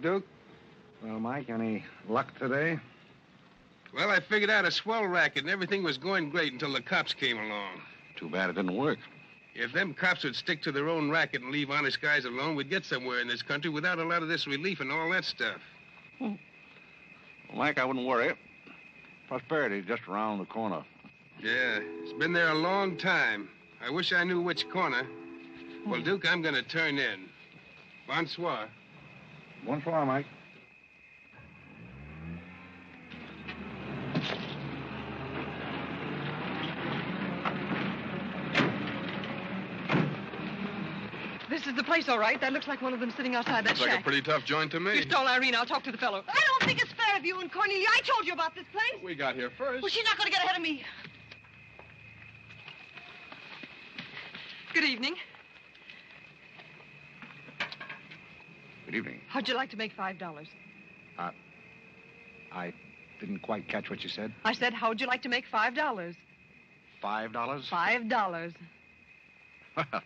Duke. Well, Mike, any luck today? Well, I figured out a swell racket, and everything was going great until the cops came along. Too bad it didn't work. If them cops would stick to their own racket and leave honest guys alone, we'd get somewhere in this country without a lot of this relief and all that stuff. Well, Mike, I wouldn't worry. Prosperity's just around the corner. Yeah, it's been there a long time. I wish I knew which corner. Well, Duke, I'm going to turn in. Bonsoir. Bonsoir, Mike. This is the place, all right. That looks like one of them sitting outside that Looks shack. like a pretty tough joint to me. You stole Iriin. I'll talk to the fellow. I don't think it's fair of you and Cornelia. I told you about this place. We got here first. Well, she's not going to get ahead of me. Good evening. Good evening. How'd you like to make $5? I didn't quite catch what you said. I said, how'd you like to make $5? $5? $5. Well,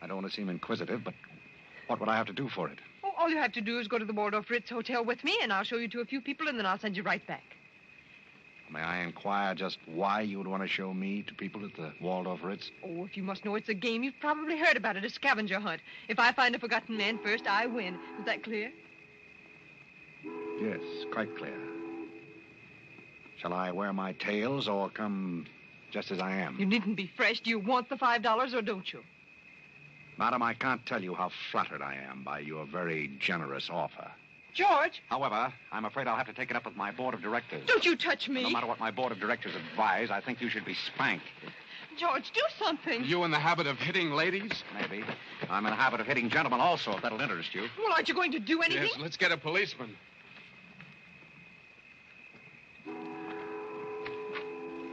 I don't want to seem inquisitive, but what would I have to do for it? Oh, all you have to do is go to the Waldorf Ritz Hotel with me, and I'll show you to a few people, and then I'll send you right back. May I inquire just why you would want to show me to people at the Waldorf Ritz? Oh, if you must know it's a game, you've probably heard about it, a scavenger hunt. If I find a forgotten man first, I win. Is that clear? Yes, quite clear. Shall I wear my tails or come just as I am? You needn't be fresh. Do you want the $5 or don't you? Madam, I can't tell you how flattered I am by your very generous offer. George! However, I'm afraid I'll have to take it up with my board of directors. Don't you touch me! No matter what my board of directors advise, I think you should be spanked. George, do something. You in the habit of hitting ladies? Maybe. I'm in the habit of hitting gentlemen also, if that'll interest you. Well, aren't you going to do anything? Yes, let's get a policeman.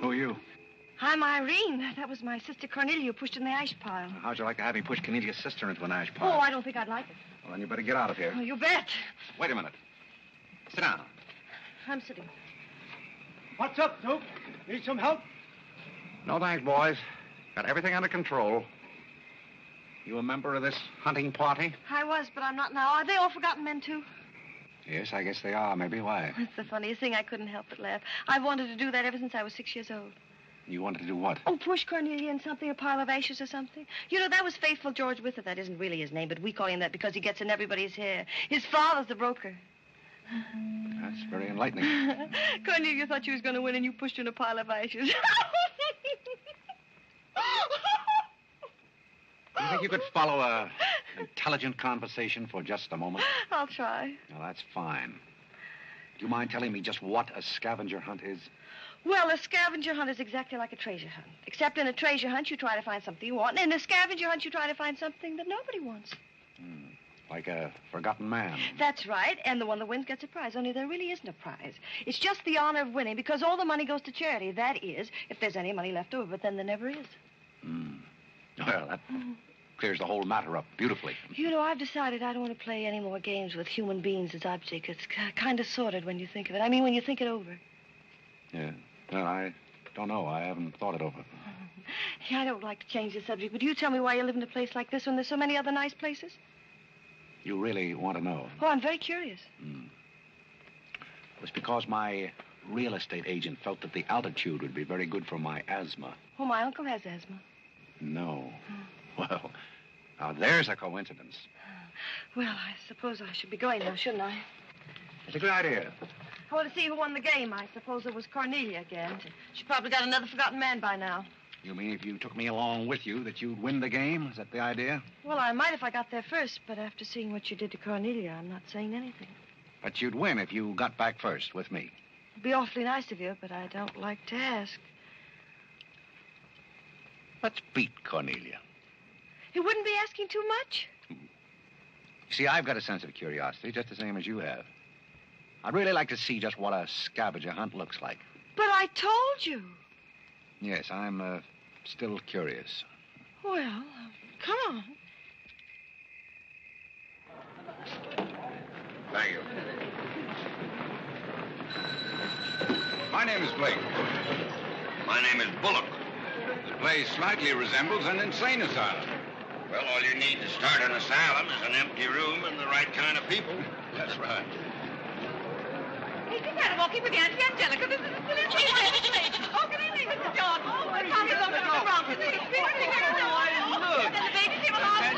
Who are you? I'm Iriin. That was my sister Cornelia who pushed in the ash pile. How'd you like to have me push Cornelia's sister into an ash pile? Oh, I don't think I'd like it. Well, then you better get out of here. Oh, you bet. Wait a minute. Sit down. I'm sitting. What's up, Duke? Need some help? No thanks, boys. Got everything under control. You a member of this hunting party? I was, but I'm not now. Are they all forgotten men, too? Yes, I guess they are. Maybe. Why? That's the funniest thing. I couldn't help but laugh. I've wanted to do that ever since I was 6 years old. You wanted to do what? Oh, push Cornelia in something, a pile of ashes or something. You know, that was Faithful George Wither. That isn't really his name, but we call him that because he gets in everybody's hair. His father's the broker. That's very enlightening. Cornelia thought she was going to win, and you pushed her in a pile of ashes. Do you think you could follow an intelligent conversation for just a moment? I'll try. Well, that's fine. Do you mind telling me just what a scavenger hunt is? Well, a scavenger hunt is exactly like a treasure hunt. Except in a treasure hunt, you try to find something you want. And in a scavenger hunt, you try to find something that nobody wants. Like a forgotten man. That's right. And the one that wins gets a prize. Only there really isn't a prize. It's just the honor of winning because all the money goes to charity. That is, if there's any money left over. But then there never is. Well, that clears the whole matter up beautifully. You know, I've decided I don't want to play any more games with human beings as objects. It's kind of sordid when you think of it. I mean, when you think it over. Yeah. Well, I don't know. I haven't thought it over. Yeah, I don't like to change the subject, but you tell me why you live in a place like this when there's so many other nice places? You really want to know? Oh, I'm very curious. It's because my real estate agent felt that the altitude would be very good for my asthma. Oh, my uncle has asthma. No. Well, now there's a coincidence. Well, I suppose I should be going now, shouldn't I? It's a good idea. I want to see who won the game. I suppose it was Cornelia again. She probably got another forgotten man by now. You mean if you took me along with you that you'd win the game? Is that the idea? Well, I might if I got there first, but after seeing what you did to Cornelia, I'm not saying anything. But you'd win if you got back first with me. It'd be awfully nice of you, but I don't like to ask. Let's beat Cornelia. You wouldn't be asking too much? You see, I've got a sense of curiosity, just the same as you have. I'd really like to see just what a scavenger hunt looks like. But I told you. Yes, I'm still curious. Well, come on. Thank you. My name is Blake. My name is Bullock. The place slightly resembles an insane asylum. Well, all you need to start an asylum is an empty room and the right kind of people. That's right. Hey, just had a walking with Auntie Angelica. This is a silly thing. Oh, good evening, Mr. Jordan. Oh, the Tommy's over to the wrong. There's a big thing in the door. And the baby came along.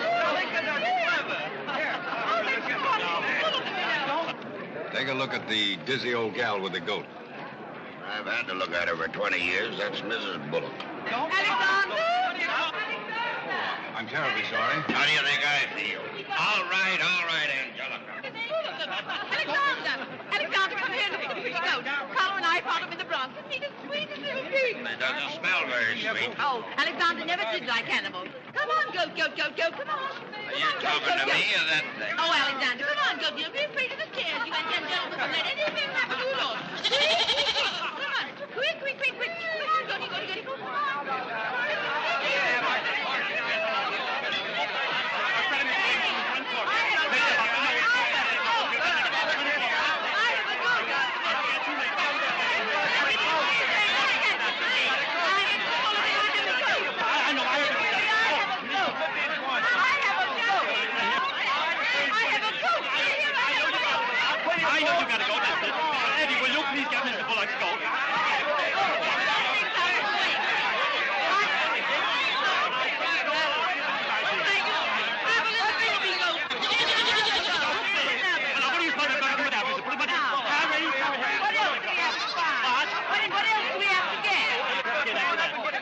Take a look at the dizzy old gal with the goat. I've had to look at her for 20 years. That's Mrs. Bullock. Alexander! I'm terribly sorry. How do you think I feel? All right, Angelica. Alexander, come here and look at the pretty goat. Carlo and I found him in the Bronx. Isn't he the sweetest little thing? It doesn't smell very sweet. Oh, Alexander never did like animals. Come on, goat, come on. Are you talking to me or that thing? Oh, Alexander, come on, goat. You'll be afraid of the stairs. You and ten gentlemen will let anything happen to you, Lord. Come on. Quick. Come on, goaty, go. Come on. I know you gotta go now. Eddie, will you please get Mr. Bullock's goat?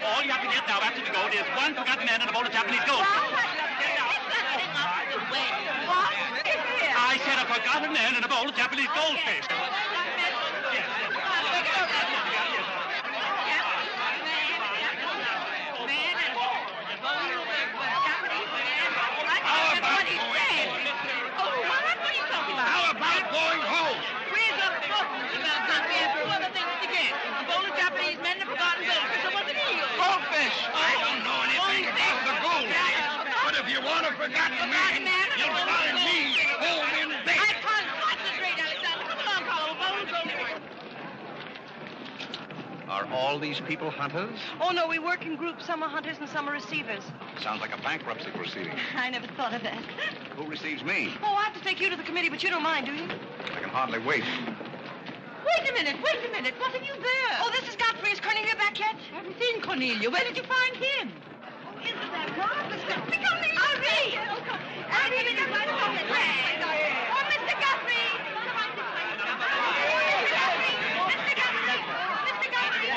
All you have to get now after the goat is one forgotten man and a bowl of Japanese gold. I said a forgotten man and a bowl of Japanese goldfish. How about going home? Where's the book? We have two other things to get. A bowl of Japanese men and a forgotten goldfish. So what's an eel? Goldfish! I don't know anything about the gold. But if you want a forgotten man, you'll find me home in bed. I can't concentrate, Alexander. Come along, Carlo. Bowl of goldfish. Are all these people hunters? Oh, no, we work in groups. Some are hunters and some are receivers. Sounds like a bankruptcy proceeding. I never thought of that. Who receives me? Oh, I have to take you to the committee, but you don't mind, do you? I can hardly wait. Wait a minute. What have you there? Oh, this is Godfrey. Is Cornelia back yet? I haven't seen Cornelia. Where did you find him? Isn't that God? Irish! Irish is right along the way. Oh, Mr. Godfrey! Come on this way. Mr. Godfrey! Mr. Godfrey! Mr. Godfrey!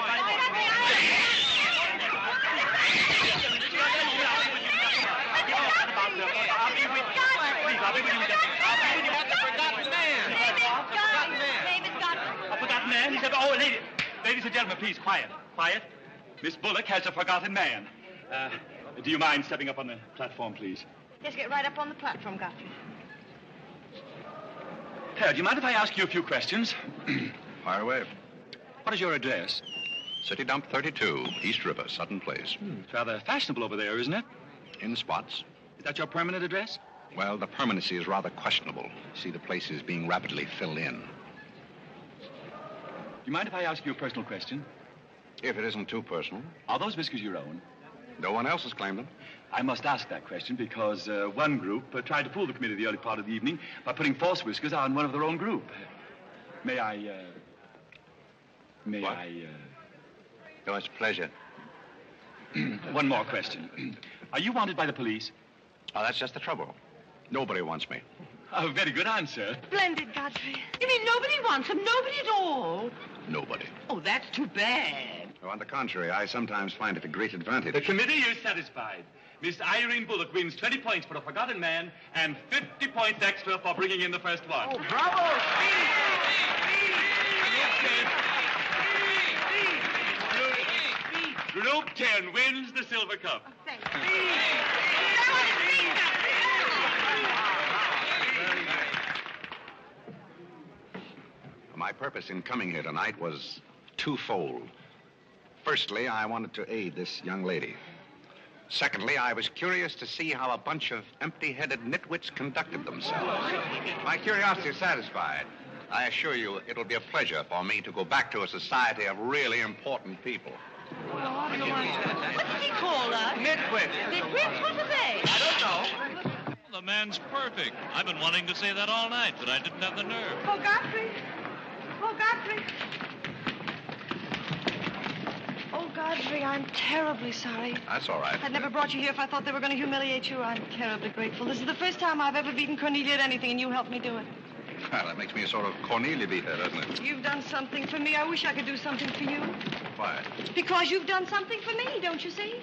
A forgotten man? He said, oh, ladies and gentlemen, please, quiet. Miss Bullock has a forgotten man. Do you mind stepping up on the platform, please? Yes, get right up on the platform, Godfrey. Do you mind if I ask you a few questions? Fire away. What is your address? City Dump 32, East River, Sutton Place. It's rather fashionable over there, isn't it? In spots. Is that your permanent address? Well, the permanency is rather questionable. See, the place is being rapidly filled in. Do you mind if I ask you a personal question? If it isn't too personal. Are those whiskers your own? No one else has claimed them. I must ask that question because one group tried to fool the committee the early part of the evening by putting false whiskers on one of their own group. May I... Oh, it's a pleasure. One more question. Are you wanted by the police? Oh, that's just the trouble. Nobody wants me. A very good answer. Splendid, Godfrey. You mean nobody wants him? Nobody at all? Nobody. Oh, that's too bad. Oh, on the contrary, I sometimes find it a great advantage. The committee is satisfied. Miss Αϊρίν Bullock wins 20 points for a forgotten man and 50 points extra for bringing in the first one. Oh, bravo! Group 10 wins the silver cup. Oh, thank you. My purpose in coming here tonight was twofold. Firstly, I wanted to aid this young lady. Secondly, I was curious to see how a bunch of empty-headed nitwits conducted themselves. My curiosity is satisfied. I assure you it'll be a pleasure for me to go back to a society of really important people. What did he call us? Nitwit. Nitwits? What are they? I don't know. The man's perfect. I've been wanting to say that all night, but I didn't have the nerve. Oh, Godfrey. Oh, Godfrey. Oh, Godfrey, I'm terribly sorry. That's all right. I'd never brought you here if I thought they were going to humiliate you. I'm terribly grateful. This is the first time I've ever beaten Cornelia at anything, and you helped me do it. Well, that makes me a sort of Cornelia beater, doesn't it? You've done something for me. I wish I could do something for you. Why? Because you've done something for me, don't you see?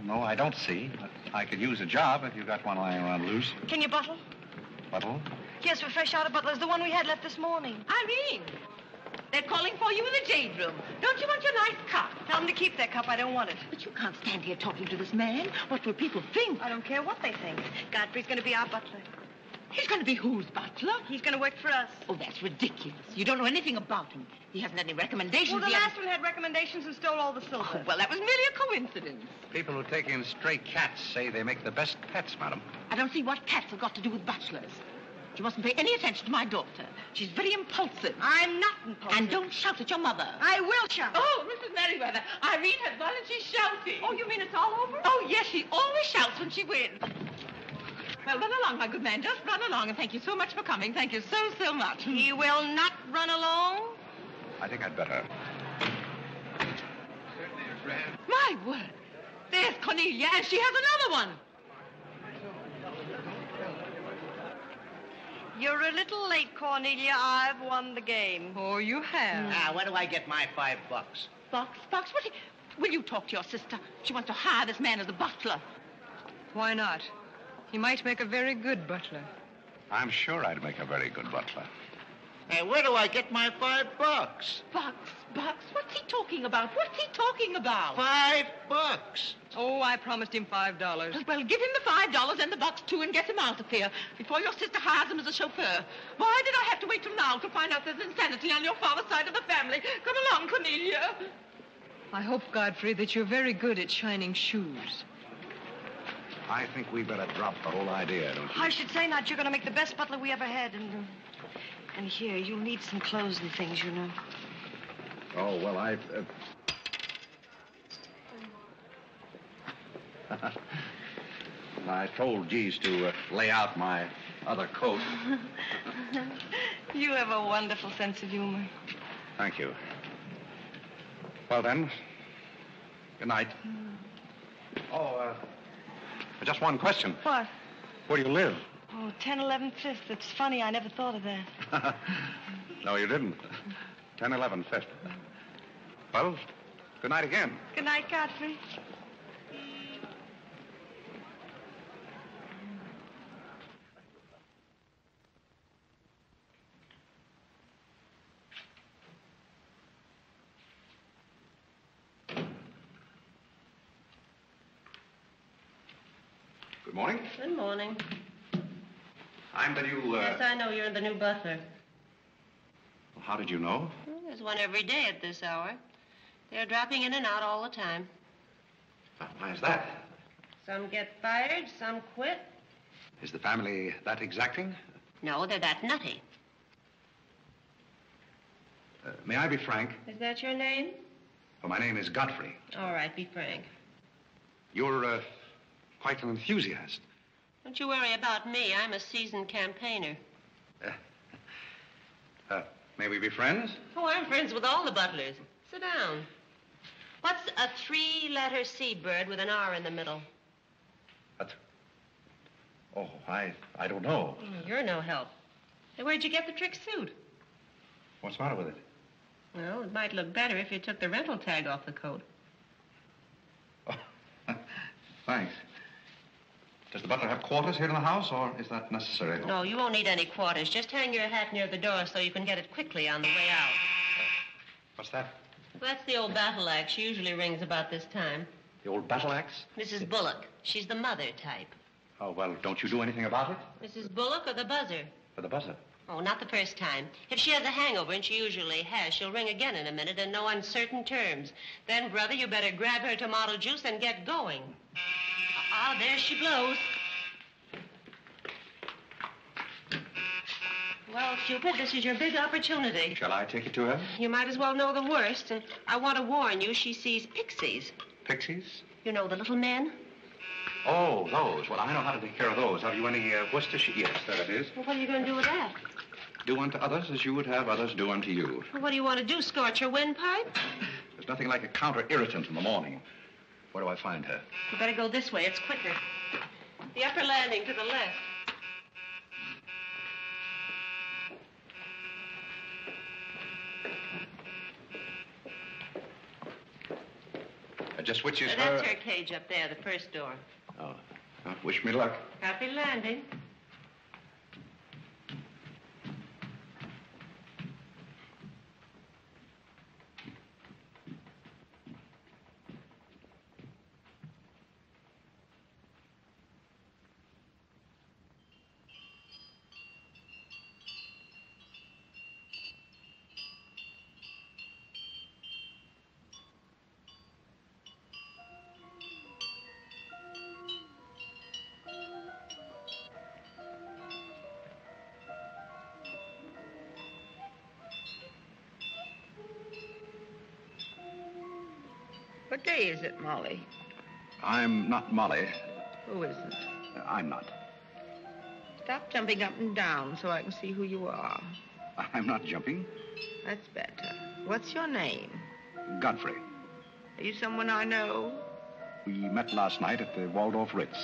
No, I don't see. But I could use a job if you got one lying around loose. Can you buttle? Buttle? Yes, we're fresh out of Butler's, the one we had left this morning. Iriene, they're calling for you in the jade room. Don't you want your nice cup? Tell them to keep their cup. I don't want it. But you can't stand here talking to this man. What will people think? I don't care what they think. Godfrey's going to be our butler. He's going to be whose butler? He's going to work for us. Oh, that's ridiculous. You don't know anything about him. He hasn't any recommendations. Well, the last one had recommendations and stole all the silver. Oh, well, that was merely a coincidence. People who take in stray cats say they make the best pets, madam. I don't see what cats have got to do with butlers. You mustn't pay any attention to my daughter. She's very impulsive. I'm not impulsive. And don't shout at your mother. I will shout. Oh, Mrs. Merriweather, Iriene has won and she's shouting. Oh, you mean it's all over? Oh, yes, she always shouts when she wins. Well, run along, my good man. Just run along, and thank you so much for coming. Thank you so, so much. He will not run along. I think I'd better. My word. There's Cornelia, and she has another one. You're a little late, Cornelia. I've won the game. Oh, you have? Now, where do I get my $5? Box? What? Will you talk to your sister? She wants to hire this man as a butler. Why not? He might make a very good butler. I'm sure I'd make a very good butler. Hey, where do I get my $5? Box? What's he talking about? $5. Oh, I promised him $5. Well, give him the $5 and the box, too, and get him out of here before your sister hires him as a chauffeur. Why did I have to wait till now to find out there's insanity on your father's side of the family? Come along, Cornelia. I hope, Godfrey, that you're very good at shining shoes. I think we better drop the whole idea, don't you? I should say not. You're going to make the best butler we ever had. And here, you'll need some clothes and things, you know. Oh, well, I told Geese to lay out my other coat. You have a wonderful sense of humor. Thank you. Well, then, good night. Oh, just one question. What? Where do you live? Oh, 1011 Fifth. It's funny. I never thought of that. No, you didn't. 1011 Fifth. Well, good night again. Good night, Godfrey. Good morning. Good morning. I'm the new, Yes, I know you're the new butler. Well, how did you know? Well, there's one every day at this hour. They're dropping in and out all the time. Why is that? Some get fired, some quit. Is the family that exacting? No, they're that nutty. May I be frank? Is that your name? Well, my name is Godfrey. All right, be frank. You're, quite an enthusiast. Don't you worry about me. I'm a seasoned campaigner. May we be friends? Oh, I'm friends with all the butlers. Sit down. What's a three-letter seabird with an R in the middle? Oh, I don't know. You're no help. Hey, where'd you get the trick suit? What's the matter with it? Well, it might look better if you took the rental tag off the coat. Oh, thanks. Does the butler have quarters here in the house, or is that necessary? No, you won't need any quarters. Just hang your hat near the door so you can get it quickly on the way out. What's that? Well, that's the old battle axe. She usually rings about this time. The old battle axe? Mrs. Bullock. She's the mother type. Oh, well, don't you do anything about it? Mrs. Bullock or the buzzer? For the buzzer. Oh, not the first time. If she has a hangover, and she usually has, she'll ring again in a minute in no uncertain terms. Then, brother, you better grab her tomato juice and get going. There she blows. Well, Cupid, this is your big opportunity. Shall I take it to her? You might as well know the worst. And I want to warn you, she sees pixies. Pixies? You know, the little men? Oh, those. Well, I know how to take care of those. Have you any Worcestershire? Yes, there it is. Well, what are you going to do with that? Do unto others as you would have others do unto you. Well, what do you want to do, scorch your windpipe? There's nothing like a counter-irritant in the morning. Where do I find her? You better go this way. It's quicker. The upper landing to the left. Just which is her... That's her cage up there, the first door. Oh. Well, wish me luck. Happy landing. What day is it, Molly? I'm not Molly. Who isn't? I'm not. Stop jumping up and down so I can see who you are. I'm not jumping. That's better. What's your name? Godfrey. Are you someone I know? We met last night at the Waldorf Ritz.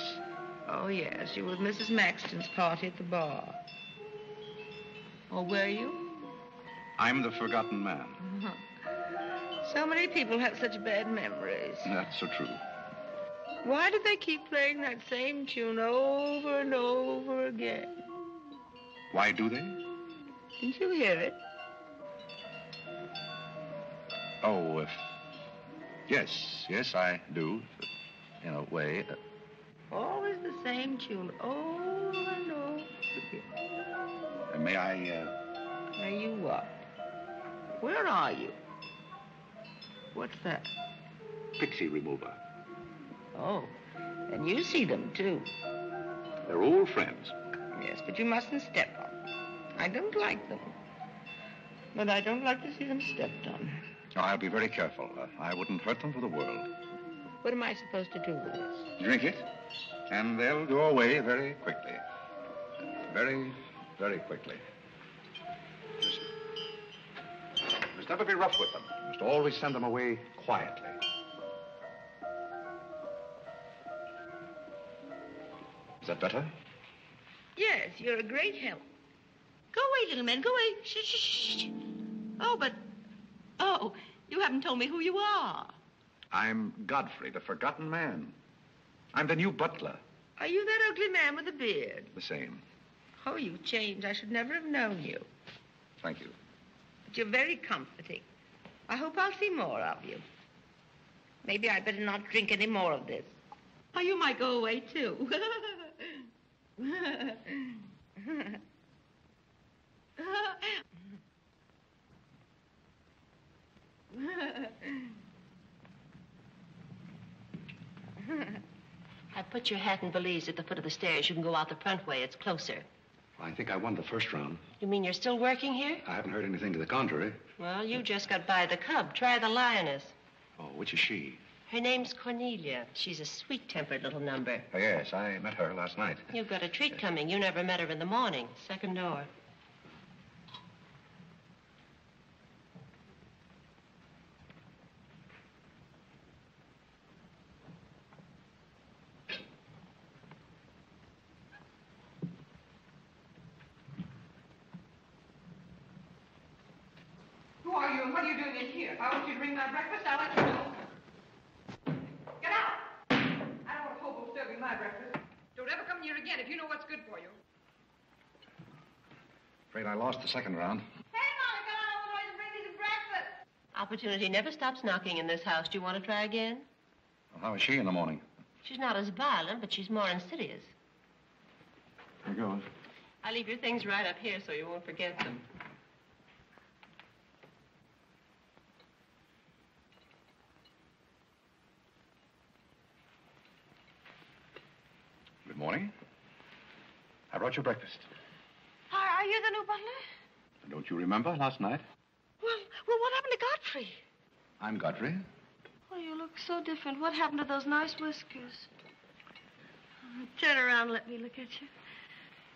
Oh, yes. You were at Mrs. Maxton's party at the bar. Or were you? I'm the forgotten man. So many people have such bad memories. That's so true. Why do they keep playing that same tune over and over again? Why do they? Didn't you hear it? Oh, yes, I do. In a way. Always the same tune over and over again. May I, May you what? Where are you? What's that? Pixie remover. Oh, and you see them, too. They're old friends. Yes, but you mustn't step on them. I don't like them. But I don't like to see them stepped on. Oh, I'll be very careful. I wouldn't hurt them for the world. What am I supposed to do with this? Drink it, and they'll go away very quickly. Very, very quickly. You must never be rough with them. You must always send them away quietly. Is that better? Yes, you're a great help. Go away, little man, go away. Shh, shh, shh. Oh, but... Oh, you haven't told me who you are. I'm Godfrey, the forgotten man. I'm the new butler. Are you that ugly man with the beard? The same. Oh, you've changed. I should never have known you. Thank you. But you're very comforting. I hope I'll see more of you. Maybe I'd better not drink any more of this. Oh, you might go away, too. I put your hat and valise at the foot of the stairs. You can go out the front way. It's closer. I think I won the first round. You mean you're still working here? I haven't heard anything to the contrary. Well, you just got by the cub. Try the lioness. Oh, which is she? Her name's Cornelia. She's a sweet-tempered little number. Oh, yes, I met her last night. You've got a treat coming. You never met her in the morning. Second door. Who are you and what are you doing in here? If I want you to bring my breakfast, I'll let you know. Get out! I don't want a hobo serving my breakfast. Don't ever come here again if you know what's good for you. Afraid I lost the second round. Hey, Molly, come on over and bring me some breakfast. Opportunity never stops knocking in this house. Do you want to try again? Well, how is she in the morning? She's not as violent, but she's more insidious. Here goes. I leave your things right up here so you won't forget them. Good morning. I brought you breakfast. Are you the new butler? Don't you remember last night? Well, what happened to Godfrey? I'm Godfrey. Oh, you look so different. What happened to those nice whiskers? Turn around and let me look at you.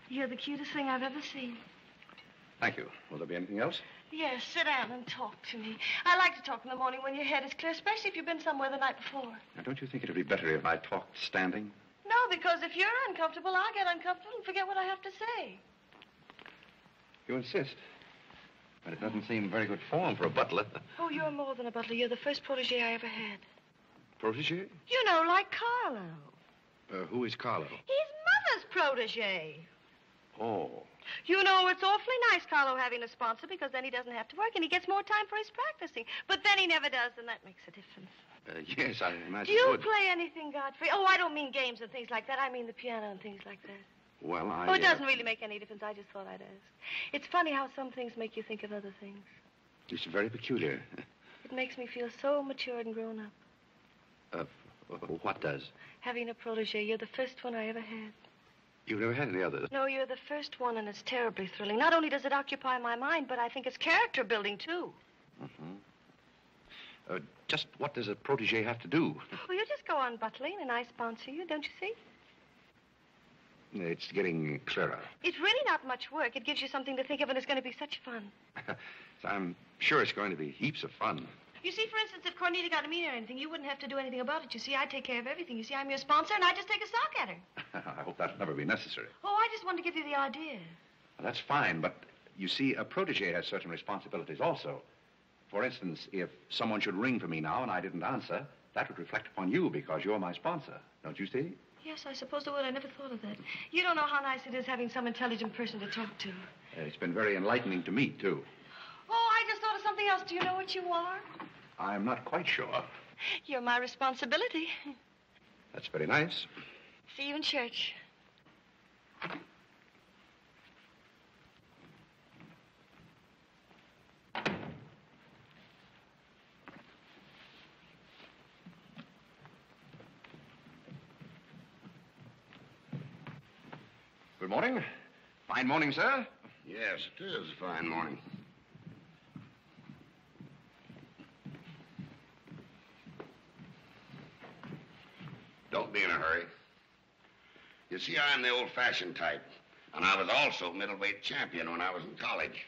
You're the cutest thing I've ever seen. Thank you. Will there be anything else? Yes, sit down and talk to me. I like to talk in the morning when your head is clear, especially if you've been somewhere the night before. Now, don't you think it would be better if I talked standing? No, because if you're uncomfortable, I'll get uncomfortable and forget what I have to say. You insist. But it doesn't seem very good form for a butler. Oh, you're more than a butler. You're the first protege I ever had. Protege? You know, like Carlo. Who is Carlo? His mother's protege. Oh. You know, it's awfully nice, Carlo, having a sponsor, because then he doesn't have to work and he gets more time for his practicing. But then he never does, and that makes a difference. Yes, I imagine. Do you play anything, Godfrey? Oh, I don't mean games and things like that. I mean the piano and things like that. Well, Oh, it doesn't really make any difference. I just thought I'd ask. It's funny how some things make you think of other things. It's very peculiar. It makes me feel so mature and grown up. What does? Having a protege. You're the first one I ever had. You've never had any others? No, you're the first one, and it's terribly thrilling. Not only does it occupy my mind, but I think it's character building, too. Mm-hmm. Just what does a protege have to do? Well, you just go on butling, and I sponsor you, don't you see? It's getting clearer. It's really not much work. It gives you something to think of, and it's going to be such fun. I'm sure it's going to be heaps of fun. You see, for instance, if Cornelia got a mean or anything, you wouldn't have to do anything about it. You see, I take care of everything. You see, I'm your sponsor, and I just take a sock at her. I hope that'll never be necessary. Oh, I just wanted to give you the idea. Well, that's fine, but you see, a protege has certain responsibilities also. For instance, if someone should ring for me now and I didn't answer, that would reflect upon you because you're my sponsor. Don't you see? Yes, I suppose it would. I never thought of that. You don't know how nice it is having some intelligent person to talk to. It's been very enlightening to me, too. Oh, I just thought of something else. Do you know what you are? I'm not quite sure. You're my responsibility. That's very nice. See you in church. Good morning. Fine morning, sir. Yes, it is a fine morning. Don't be in a hurry. You see, I'm the old-fashioned type, and I was also middleweight champion when I was in college.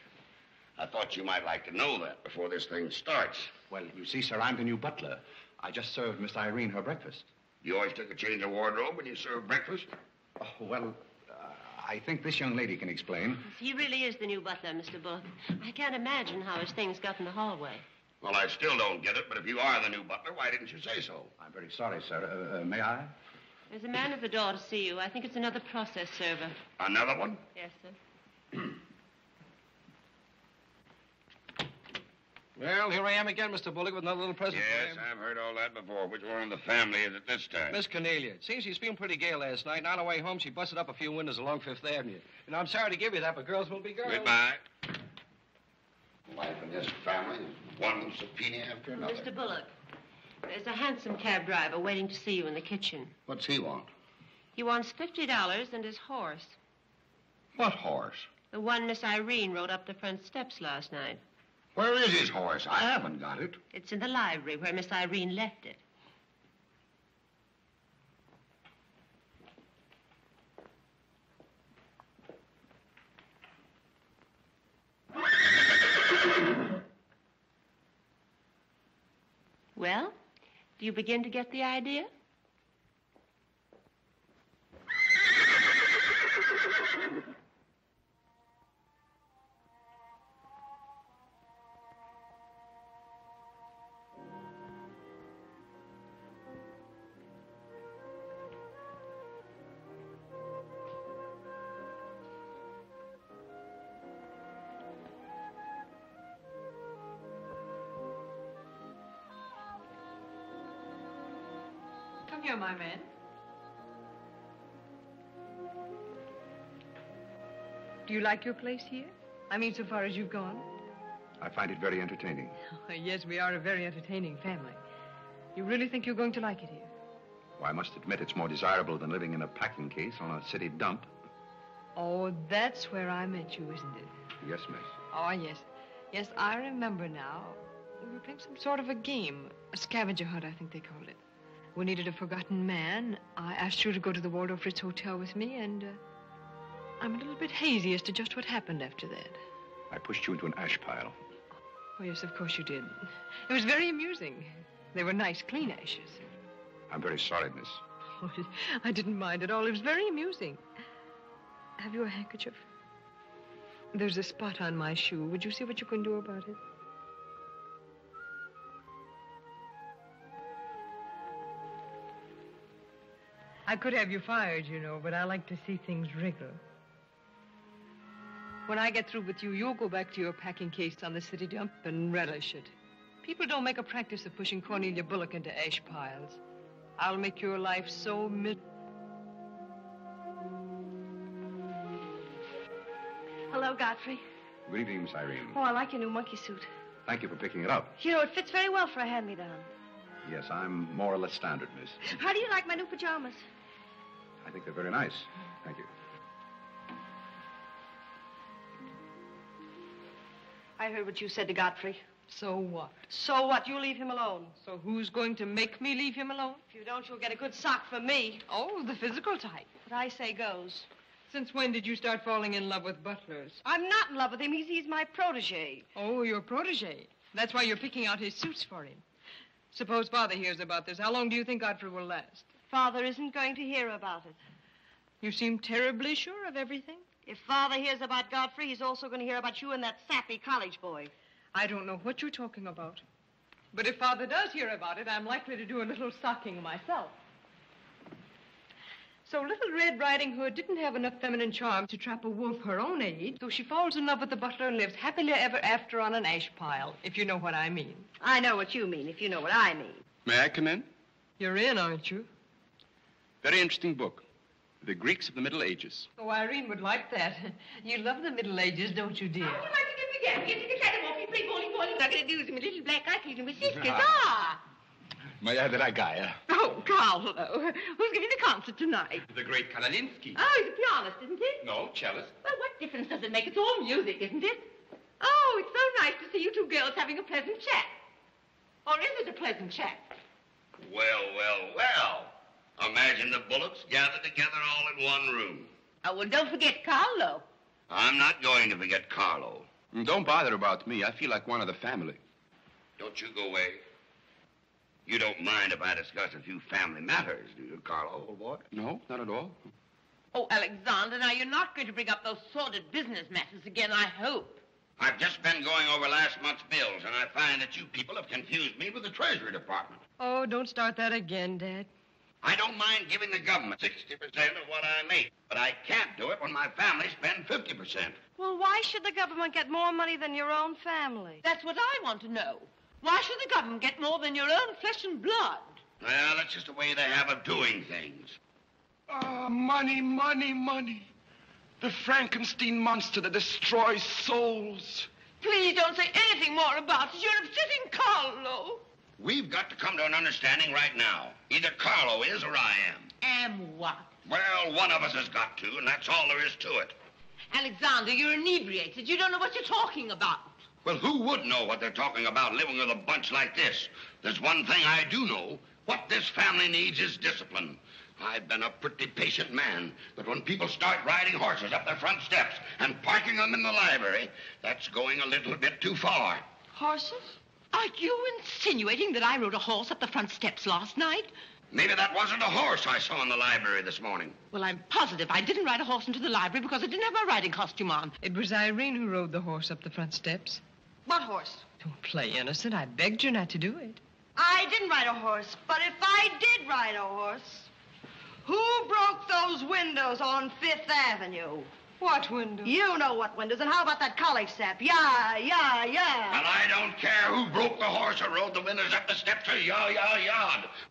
I thought you might like to know that before this thing starts. Well, you see, sir, I'm the new butler. I just served Miss Airín her breakfast. You always took a change of wardrobe when you served breakfast? Oh, well, I think this young lady can explain. He really is the new butler, Mr. Bullock. I can't imagine how his things got in the hallway. Well, I still don't get it, but if you are the new butler, why didn't you say so? I'm very sorry, sir. May I? There's a man at the door to see you. I think it's another process server. Another one? Yes, sir. Well, here I am again, Mr. Bullock, with another little present for Yes, you. I've heard all that before. Which one in the family is it this time? Miss Cornelia. It seems she's feeling pretty gay last night, and on her way home, she busted up a few windows along Fifth Avenue. And I'm sorry to give you that, but girls will be girls. Goodbye. Life in this family, one subpoena after another. Mr. Bullock, there's a hansom cab driver waiting to see you in the kitchen. What's he want? He wants $50 and his horse. What horse? The one Miss Airín rode up the front steps last night. Where is his horse? I haven't got it. It's in the library where Miss Airín left it. Well, do you begin to get the idea? Come here, my man. Do you like your place here? I mean, so far as you've gone? I find it very entertaining. Oh, yes, we are a very entertaining family. You really think you're going to like it here? Well, I must admit it's more desirable than living in a packing case on a city dump. Oh, that's where I met you, isn't it? Yes, miss. Oh, yes. Yes, I remember now. We were playing some sort of a game. A scavenger hunt, I think they called it. We needed a forgotten man. I asked you to go to the Waldorf Ritz Hotel with me, and I'm a little bit hazy as to just what happened after that. I pushed you into an ash pile. Oh, yes, of course you did. It was very amusing. They were nice, clean ashes. I'm very sorry, miss. Oh, I didn't mind at all. It was very amusing. Have you a handkerchief? There's a spot on my shoe. Would you see what you can do about it? I could have you fired, you know, but I like to see things wriggle. When I get through with you, you'll go back to your packing case on the city dump and relish it. People don't make a practice of pushing Cornelia Bullock into ash piles. I'll make your life so Hello, Godfrey. Good evening, Miss Airín. Oh, I like your new monkey suit. Thank you for picking it up. You know, it fits very well for a hand-me-down. Yes, I'm more or less standard, miss. How do you like my new pajamas? I think they're very nice. Thank you. I heard what you said to Godfrey. So what? So what? You leave him alone. So who's going to make me leave him alone? If you don't, you'll get a good sock from me. Oh, the physical type. What I say goes. Since when did you start falling in love with butlers? I'm not in love with him. He's my protege. Oh, your protege. That's why you're picking out his suits for him. Suppose Father hears about this. How long do you think Godfrey will last? Father isn't going to hear about it. You seem terribly sure of everything. If Father hears about Godfrey, he's also going to hear about you and that sappy college boy. I don't know what you're talking about. But if Father does hear about it, I'm likely to do a little socking myself. So Little Red Riding Hood didn't have enough feminine charm to trap a wolf her own age, so she falls in love with the butler and lives happily ever after on an ash pile, if you know what I mean. I know what you mean, if you know what I mean. May I come in? You're in, aren't you? Very interesting book. The Greeks of the Middle Ages. Oh, Airín would like that. You love the Middle Ages, don't you, dear? Oh, you like to get me again. You take a try to walk, you play bowling. Not going to do with my little black eye, my sisters. May I dragaya? Oh, Carlo. Who's giving the concert tonight? The great Karolinsky. Oh, he's a pianist, isn't he? No, cellist. Well, what difference does it make? It's all music, isn't it? Oh, it's so nice to see you two girls having a pleasant chat. Or is it a pleasant chat? Well, well, well. Imagine the Bullocks gathered together all in one room. Oh, well, don't forget Carlo. I'm not going to forget Carlo. Don't bother about me. I feel like one of the family. Don't you go away. You don't mind if I discuss a few family matters, do you, Carlo, old boy? No, not at all. Oh, Alexander, now you're not going to bring up those sordid business matters again, I hope. I've just been going over last month's bills, and I find that you people have confused me with the Treasury Department. Oh, don't start that again, Dad. I don't mind giving the government 60% of what I make, but I can't do it when my family spends 50%. Well, why should the government get more money than your own family? That's what I want to know. Why should the government get more than your own flesh and blood? Well, that's just the way they have of doing things. Ah, money, money, money. The Frankenstein monster that destroys souls. Please don't say anything more about it. You're upsetting Carlo. We've got to come to an understanding right now. Either Carlo is or I am. Am what? Well, one of us has got to, and that's all there is to it. Alexander, you're inebriated. You don't know what you're talking about. Well, who would know what they're talking about living with a bunch like this? There's one thing I do know. What this family needs is discipline. I've been a pretty patient man, but when people start riding horses up their front steps and parking them in the library, that's going a little bit too far. Horses? Are you insinuating that I rode a horse up the front steps last night? Maybe that wasn't a horse I saw in the library this morning. Well, I'm positive I didn't ride a horse into the library because I didn't have my riding costume on. It was Airín who rode the horse up the front steps. What horse? Don't play innocent. I begged you not to do it. I didn't ride a horse, but if I did ride a horse, who broke those windows on Fifth Avenue? What windows? You know what windows, and how about that college sap? Yeah. Well, I don't care who broke the horse or rode the windows up the steps or yard.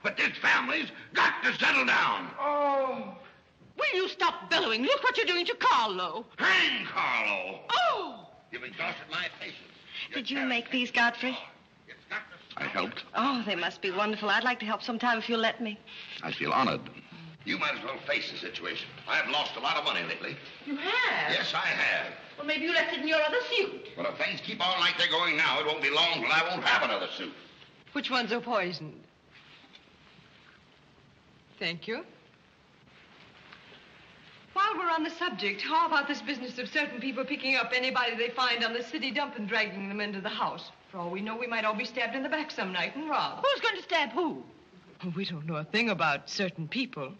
But this family's got to settle down. Oh. Will you stop bellowing? Look what you're doing to Carlo. Hang Carlo. Oh. You've exhausted my patience. Did you make these, Godfrey? I helped. Oh, they must be wonderful. I'd like to help sometime if you'll let me. I feel honored. You might as well face the situation. I've lost a lot of money lately. You have? Yes, I have. Well, maybe you left it in your other suit. Well, if things keep on like they're going now, it won't be long till I won't have another suit. Which ones are poisoned? Thank you. While we're on the subject, how about this business of certain people picking up anybody they find on the city dump and dragging them into the house? For all we know, we might all be stabbed in the back some night and robbed. Who's going to stab who? We don't know a thing about certain people.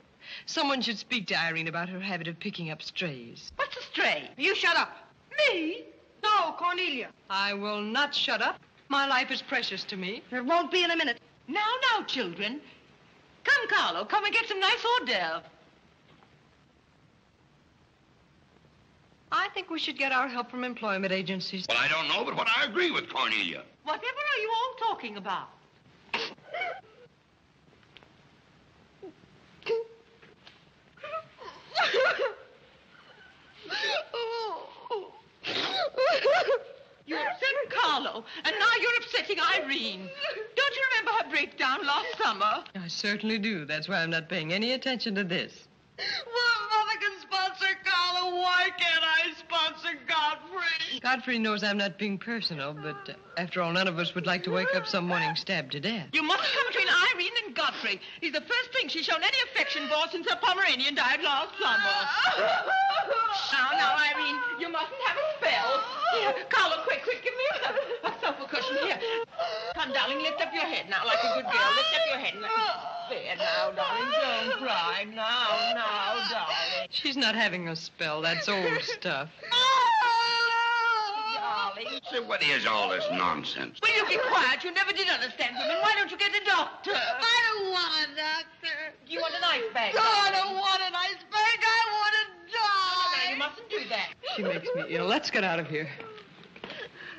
Someone should speak to Airín about her habit of picking up strays. What's a stray? You shut up. Me? No, Cornelia. I will not shut up. My life is precious to me. It won't be in a minute. Now, children. Come, Carlo, come and get some nice hors d'oeuvre. I think we should get our help from employment agencies. Well, I don't know, but what I agree with Cornelia. Whatever are you all talking about? You upset Carlo, and now you're upsetting Airín. Don't you remember her breakdown last summer? I certainly do. That's why I'm not paying any attention to this. Well, if Mother can sponsor Carlo, why can't I sponsor Godfrey? Godfrey knows I'm not being personal, but after all, none of us would like to wake up some morning stabbed to death. You mustn't come between Airín and Godfrey. He's the first thing she's shown any affection for since her Pomeranian died last summer. Now, Airín, you mustn't have a spell. Here, Carlo, quick, give me a sofa cushion. Here. Come, darling, lift up your head now like a good girl. Lift up your head. There now, darling, don't cry. Now, darling. She's not having a spell. That's old stuff. Darling. Say, what is all this nonsense? Will you be quiet? You never did understand women. Why don't you get a doctor? I don't want a doctor. Do you want an ice bag? No, I don't want an ice bag. I want to die. No, you mustn't do that. She makes me ill. Let's get out of here.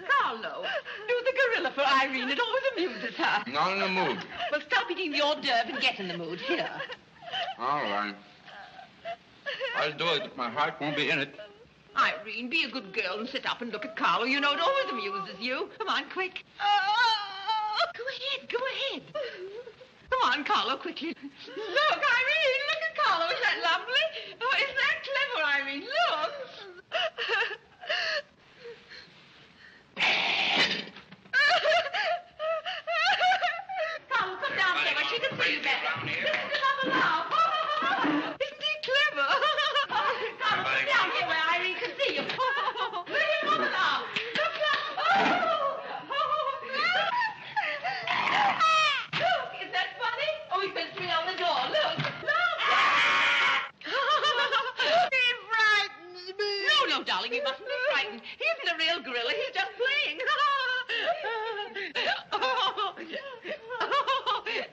Carlo, do the gorilla for Airín. It always amuses her. Not in the mood. Well, stop eating the hors d'oeuvre and get in the mood. Here. All right. I'll do it, but my heart won't be in it. Airín, be a good girl and sit up and look at Carlo. You know it always amuses you. Come on, quick. Go ahead. Come on, Carlo, quickly. Look, Airín, look at Carlo. Isn't that lovely? Oh, isn't that clever, Airín? Look. Carlo, come down, Sarah. She can see you better. Listen to Mama now. Isn't he clever? Carlo, come down here where Airín can see you. Look at Mama now. Look. Look, is that funny? Oh, he fell straight on the door. Look. He frightens me. No, darling, you mustn't be frightened. He isn't a real gorilla. He's just playing.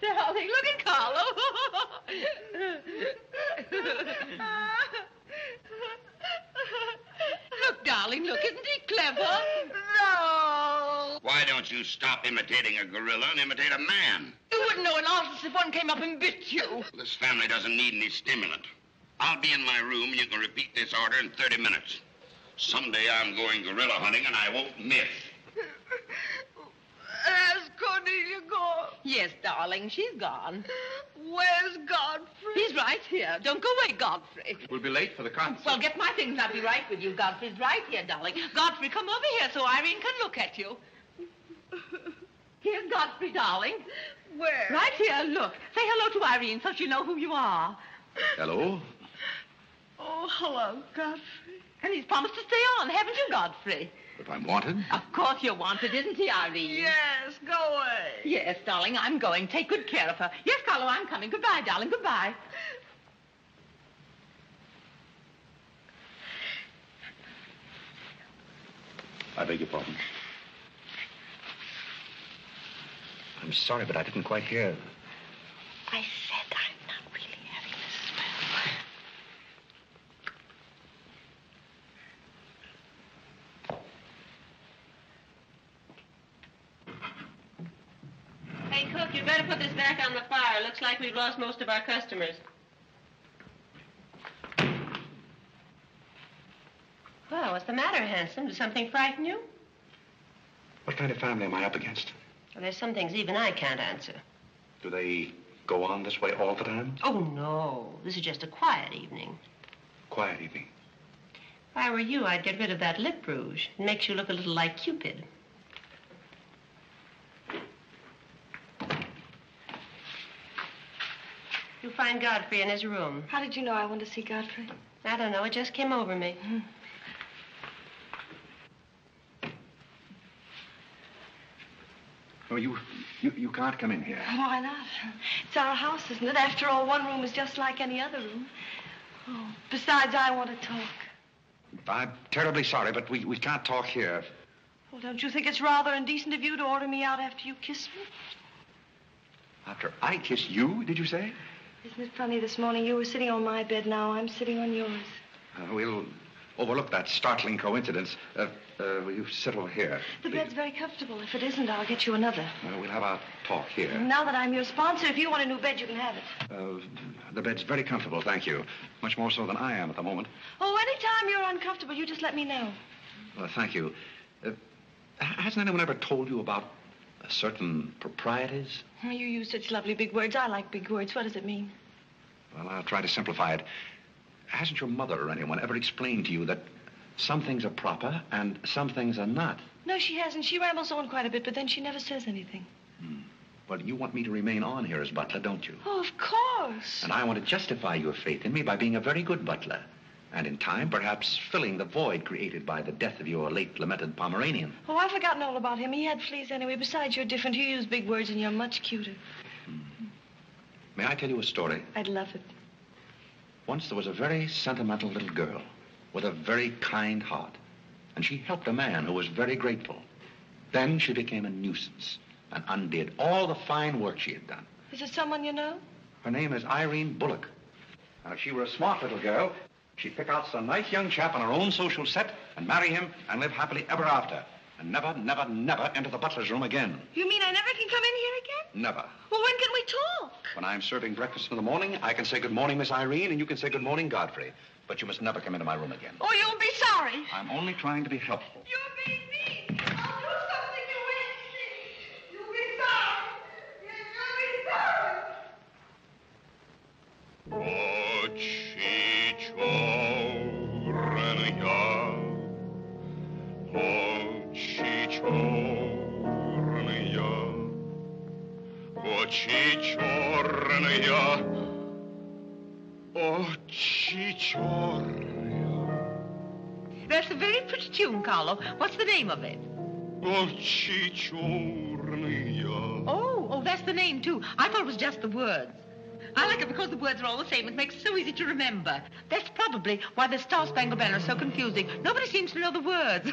Darling, look at Carlo. Look, darling, look. Isn't he clever? No. Why don't you stop imitating a gorilla and imitate a man? You wouldn't know an artist if one came up and bit you. This family doesn't need any stimulant. I'll be in my room. You can repeat this order in 30 minutes. Someday I'm going gorilla hunting, and I won't miss. Has Cornelia gone? Yes, darling, she's gone. Where's Godfrey? He's right here. Don't go away, Godfrey. We'll be late for the concert. Well, get my things and I'll be right with you. Godfrey's right here, darling. Godfrey, come over here so Airín can look at you. Here's Godfrey, darling. Where? Right here, look. Say hello to Airín so she'll know who you are. Hello? Oh, hello, Godfrey. And he's promised to stay on, haven't you, Godfrey? If I'm wanted? Of course you're wanted, isn't he, Airín? Yes, go away. Yes, darling, I'm going. Take good care of her. Yes, Carlo, I'm coming. Goodbye, darling, goodbye. I beg your pardon. I'm sorry, but I didn't quite hear. I said I'm not really having this spell. Hey, cook, you better put this back on the fire. Looks like we've lost most of our customers. Well, what's the matter, handsome? Did something frighten you? What kind of family am I up against? Well, there's some things even I can't answer. Do they go on this way all the time? Oh, no. This is just a quiet evening. Quiet evening. If I were you, I'd get rid of that lip rouge. It makes you look a little like Cupid. You'll find Godfrey in his room. How did you know I wanted to see Godfrey? I don't know. It just came over me. Oh, you can't come in here. Why not? It's our house, isn't it? After all, one room is just like any other room. Oh, besides, I want to talk. I'm terribly sorry, but we can't talk here. Well, don't you think it's rather indecent of you to order me out after you kiss me? After I kiss you, did you say? Isn't it funny, this morning you were sitting on my bed, now I'm sitting on yours. We'll overlook that startling coincidence. Will you sit over here? The bed's very comfortable. If it isn't, I'll get you another. We'll have our talk here. Now that I'm your sponsor, if you want a new bed, you can have it. The bed's very comfortable, thank you. Much more so than I am at the moment. Oh, anytime you're uncomfortable, you just let me know. Well, thank you. Hasn't anyone ever told you about certain proprieties? Oh, you use such lovely big words. I like big words. What does it mean? Well, I'll try to simplify it. Hasn't your mother or anyone ever explained to you that some things are proper and some things are not? No, she hasn't. She rambles on quite a bit, but then she never says anything. Well, you want me to remain on here as butler, don't you? Oh, of course. And I want to justify your faith in me by being a very good butler. And in time, perhaps filling the void created by the death of your late lamented Pomeranian. Oh, I've forgotten all about him. He had fleas anyway. Besides, you're different. You use big words and you're much cuter. May I tell you a story? I'd love it. Once there was a very sentimental little girl with a very kind heart. And she helped a man who was very grateful. Then she became a nuisance and undid all the fine work she had done. Is it someone you know? Her name is Airín Bullock. And if she were a smart little girl, she'd pick out some nice young chap on her own social set and marry him and live happily ever after. And never, never, never enter the butler's room again. You mean I never can come in here again? Never. Well, when can we talk? When I'm serving breakfast in the morning, I can say good morning, Miss Airín, and you can say good morning, Godfrey. But you must never come into my room again. Oh, you'll be sorry. I'm only trying to be helpful. You're being mean. I'll do something you won't see. You'll be sorry. You'll be Очи черные, очи черные. That's a very pretty tune, Carlo. What's the name of it? Очи черные. Oh, that's the name, too. I thought it was just the words. I like it because the words are all the same. It makes it so easy to remember. That's probably why the Star-Spangled Banner is so confusing. Nobody seems to know the words.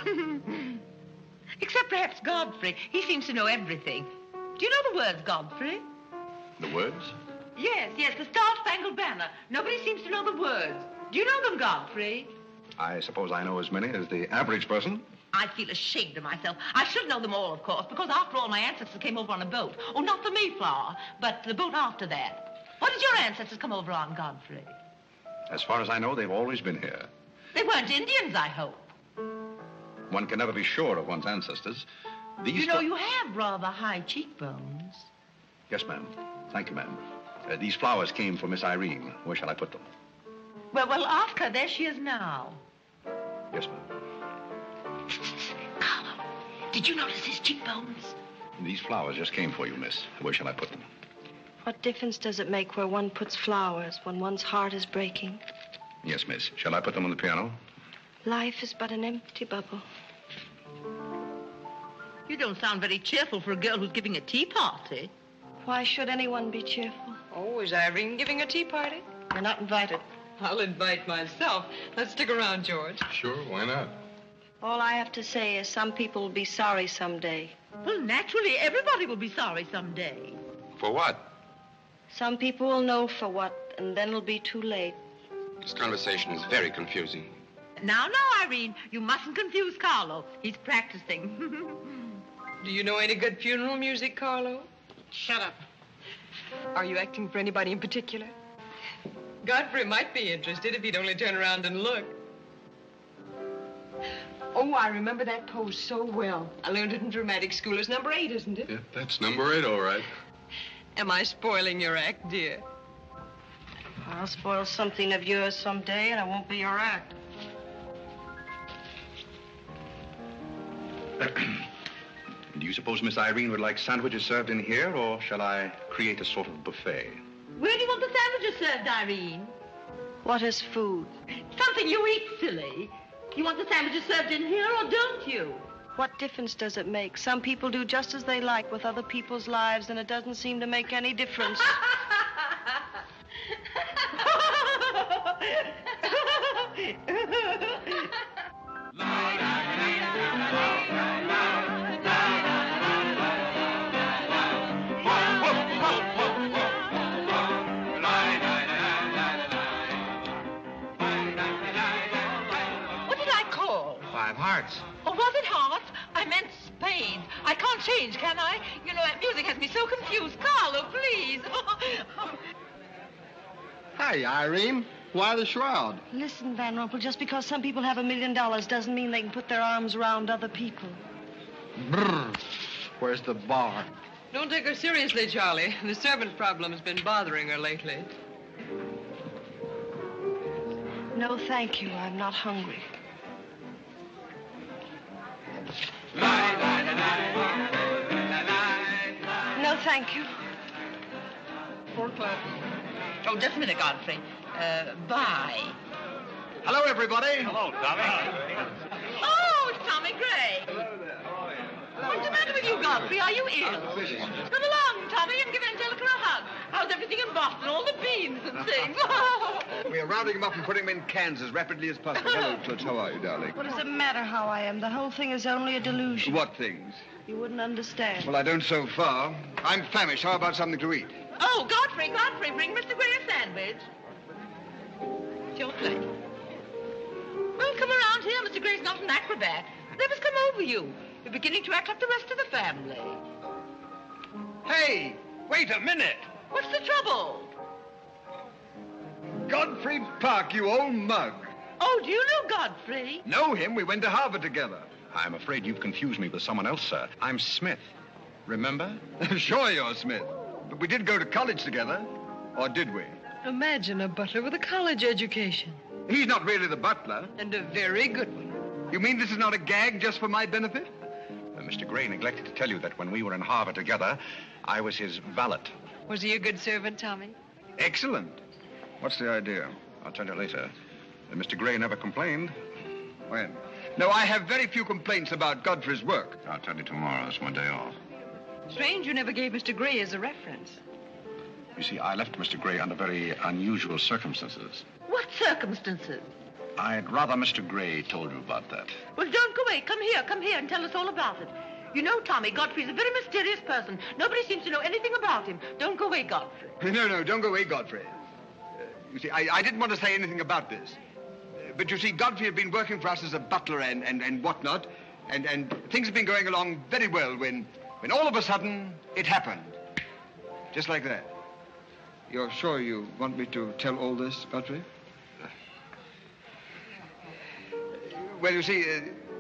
Except perhaps Godfrey. He seems to know everything. Do you know the words, Godfrey? The words? Yes, the Star-Spangled Banner. Nobody seems to know the words. Do you know them, Godfrey? I suppose I know as many as the average person. I feel ashamed of myself. I should know them all, of course, because after all, my ancestors came over on a boat. Oh, not the Mayflower, but the boat after that. What did your ancestors come over on, Godfrey? As far as I know, they've always been here. They weren't Indians, I hope. One can never be sure of one's ancestors. You know, you have rather high cheekbones. Yes, ma'am. Thank you, ma'am. These flowers came for Miss Airín. Where shall I put them? Well, ask her. There she is now. Yes, ma'am. Carlo, did you notice his cheekbones? These flowers just came for you, miss. Where shall I put them? What difference does it make where one puts flowers when one's heart is breaking? Yes, miss. Shall I put them on the piano? Life is but an empty bubble. You don't sound very cheerful for a girl who's giving a tea party. Why should anyone be cheerful? Oh, is Iriene giving a tea party? You're not invited. I'll invite myself. Let's stick around, George. Sure, why not? All I have to say is some people will be sorry someday. Well, naturally, everybody will be sorry someday. For what? Some people will know for what, and then it'll be too late. This conversation is very confusing. Now, Iriene, you mustn't confuse Carlo. He's practicing. Do you know any good funeral music, Carlo? Shut up. Are you acting for anybody in particular? Godfrey might be interested if he'd only turn around and look. Oh, I remember that pose so well. I learned it in dramatic school. It's number 8, isn't it? Yeah, that's number 8, all right. Am I spoiling your act, dear? I'll spoil something of yours someday, and it won't be your act. Do you suppose Miss Airín would like sandwiches served in here, or shall I create a sort of buffet? Where do you want the sandwiches served, Iriene? What is food? Something you eat, silly. You want the sandwiches served in here, or don't you? What difference does it make? Some people do just as they like with other people's lives, and it doesn't seem to make any difference. Hearts. Oh, was it hearts? I meant spades. I can't change, can I? You know, that music has me so confused. Carlo, please. Hey, Iriene. Why the shroud? Listen, Van Rumpel, just because some people have $1 million doesn't mean they can put their arms around other people. Brr. Where's the bar? Don't take her seriously, Charlie. The servant problem has been bothering her lately. No, thank you. I'm not hungry. No, thank you. 4 o'clock. Oh, just a minute, Godfrey. Bye. Hello, everybody. Hello, Tommy. Oh, it's Tommy Gray. What's the matter with you, Godfrey? Are you ill? Come along, Tommy, and give Angelica a hug. How's everything in Boston? All the beans and things. We're rounding them up and putting them in cans as rapidly as possible. Hello, Toots. How are you, darling? What does it matter how I am? The whole thing is only a delusion. What things? You wouldn't understand. Well, I don't so far. I'm famished. How about something to eat? Oh, Godfrey, bring Mr. Gray a sandwich. It's your plate. Well, come around here. Mr. Gray's not an acrobat. Whatever's come over you? You're beginning to act like the rest of the family. Hey, wait a minute. What's the trouble? Godfrey Park, you old mug. Oh, do you know Godfrey? Know him? We went to Harvard together. I'm afraid you've confused me with someone else, sir. I'm Smith. Remember? Sure you're Smith. But we did go to college together. Or did we? Imagine a butler with a college education. He's not really the butler. And a very good one. You mean this is not a gag just for my benefit? Mr. Gray neglected to tell you that when we were in Harvard together, I was his valet. Was he a good servant, Tommy? Excellent. What's the idea? I'll tell you later. Mr. Gray never complained. When? No, I have very few complaints about Godfrey's work. I'll tell you tomorrow. It's my day off. Strange you never gave Mr. Gray as a reference. You see, I left Mr. Gray under very unusual circumstances. What circumstances? I'd rather Mr. Gray told you about that. Well, don't go away. Come here and tell us all about it. You know, Tommy, Godfrey's a very mysterious person. Nobody seems to know anything about him. Don't go away, Godfrey. No, don't go away, Godfrey. You see, I didn't want to say anything about this. But you see, Godfrey had been working for us as a butler and whatnot, and things had been going along very well when all of a sudden it happened. Just like that. You're sure you want me to tell all this, Godfrey? Well, you see,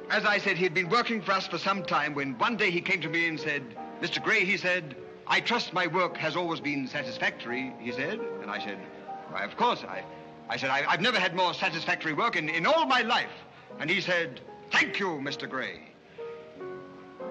as I said, he'd been working for us for some time when one day he came to me and said, Mr. Gray, he said, I trust my work has always been satisfactory, he said. And I said, why, of course. I said, I've never had more satisfactory work in all my life. And he said, thank you, Mr. Gray.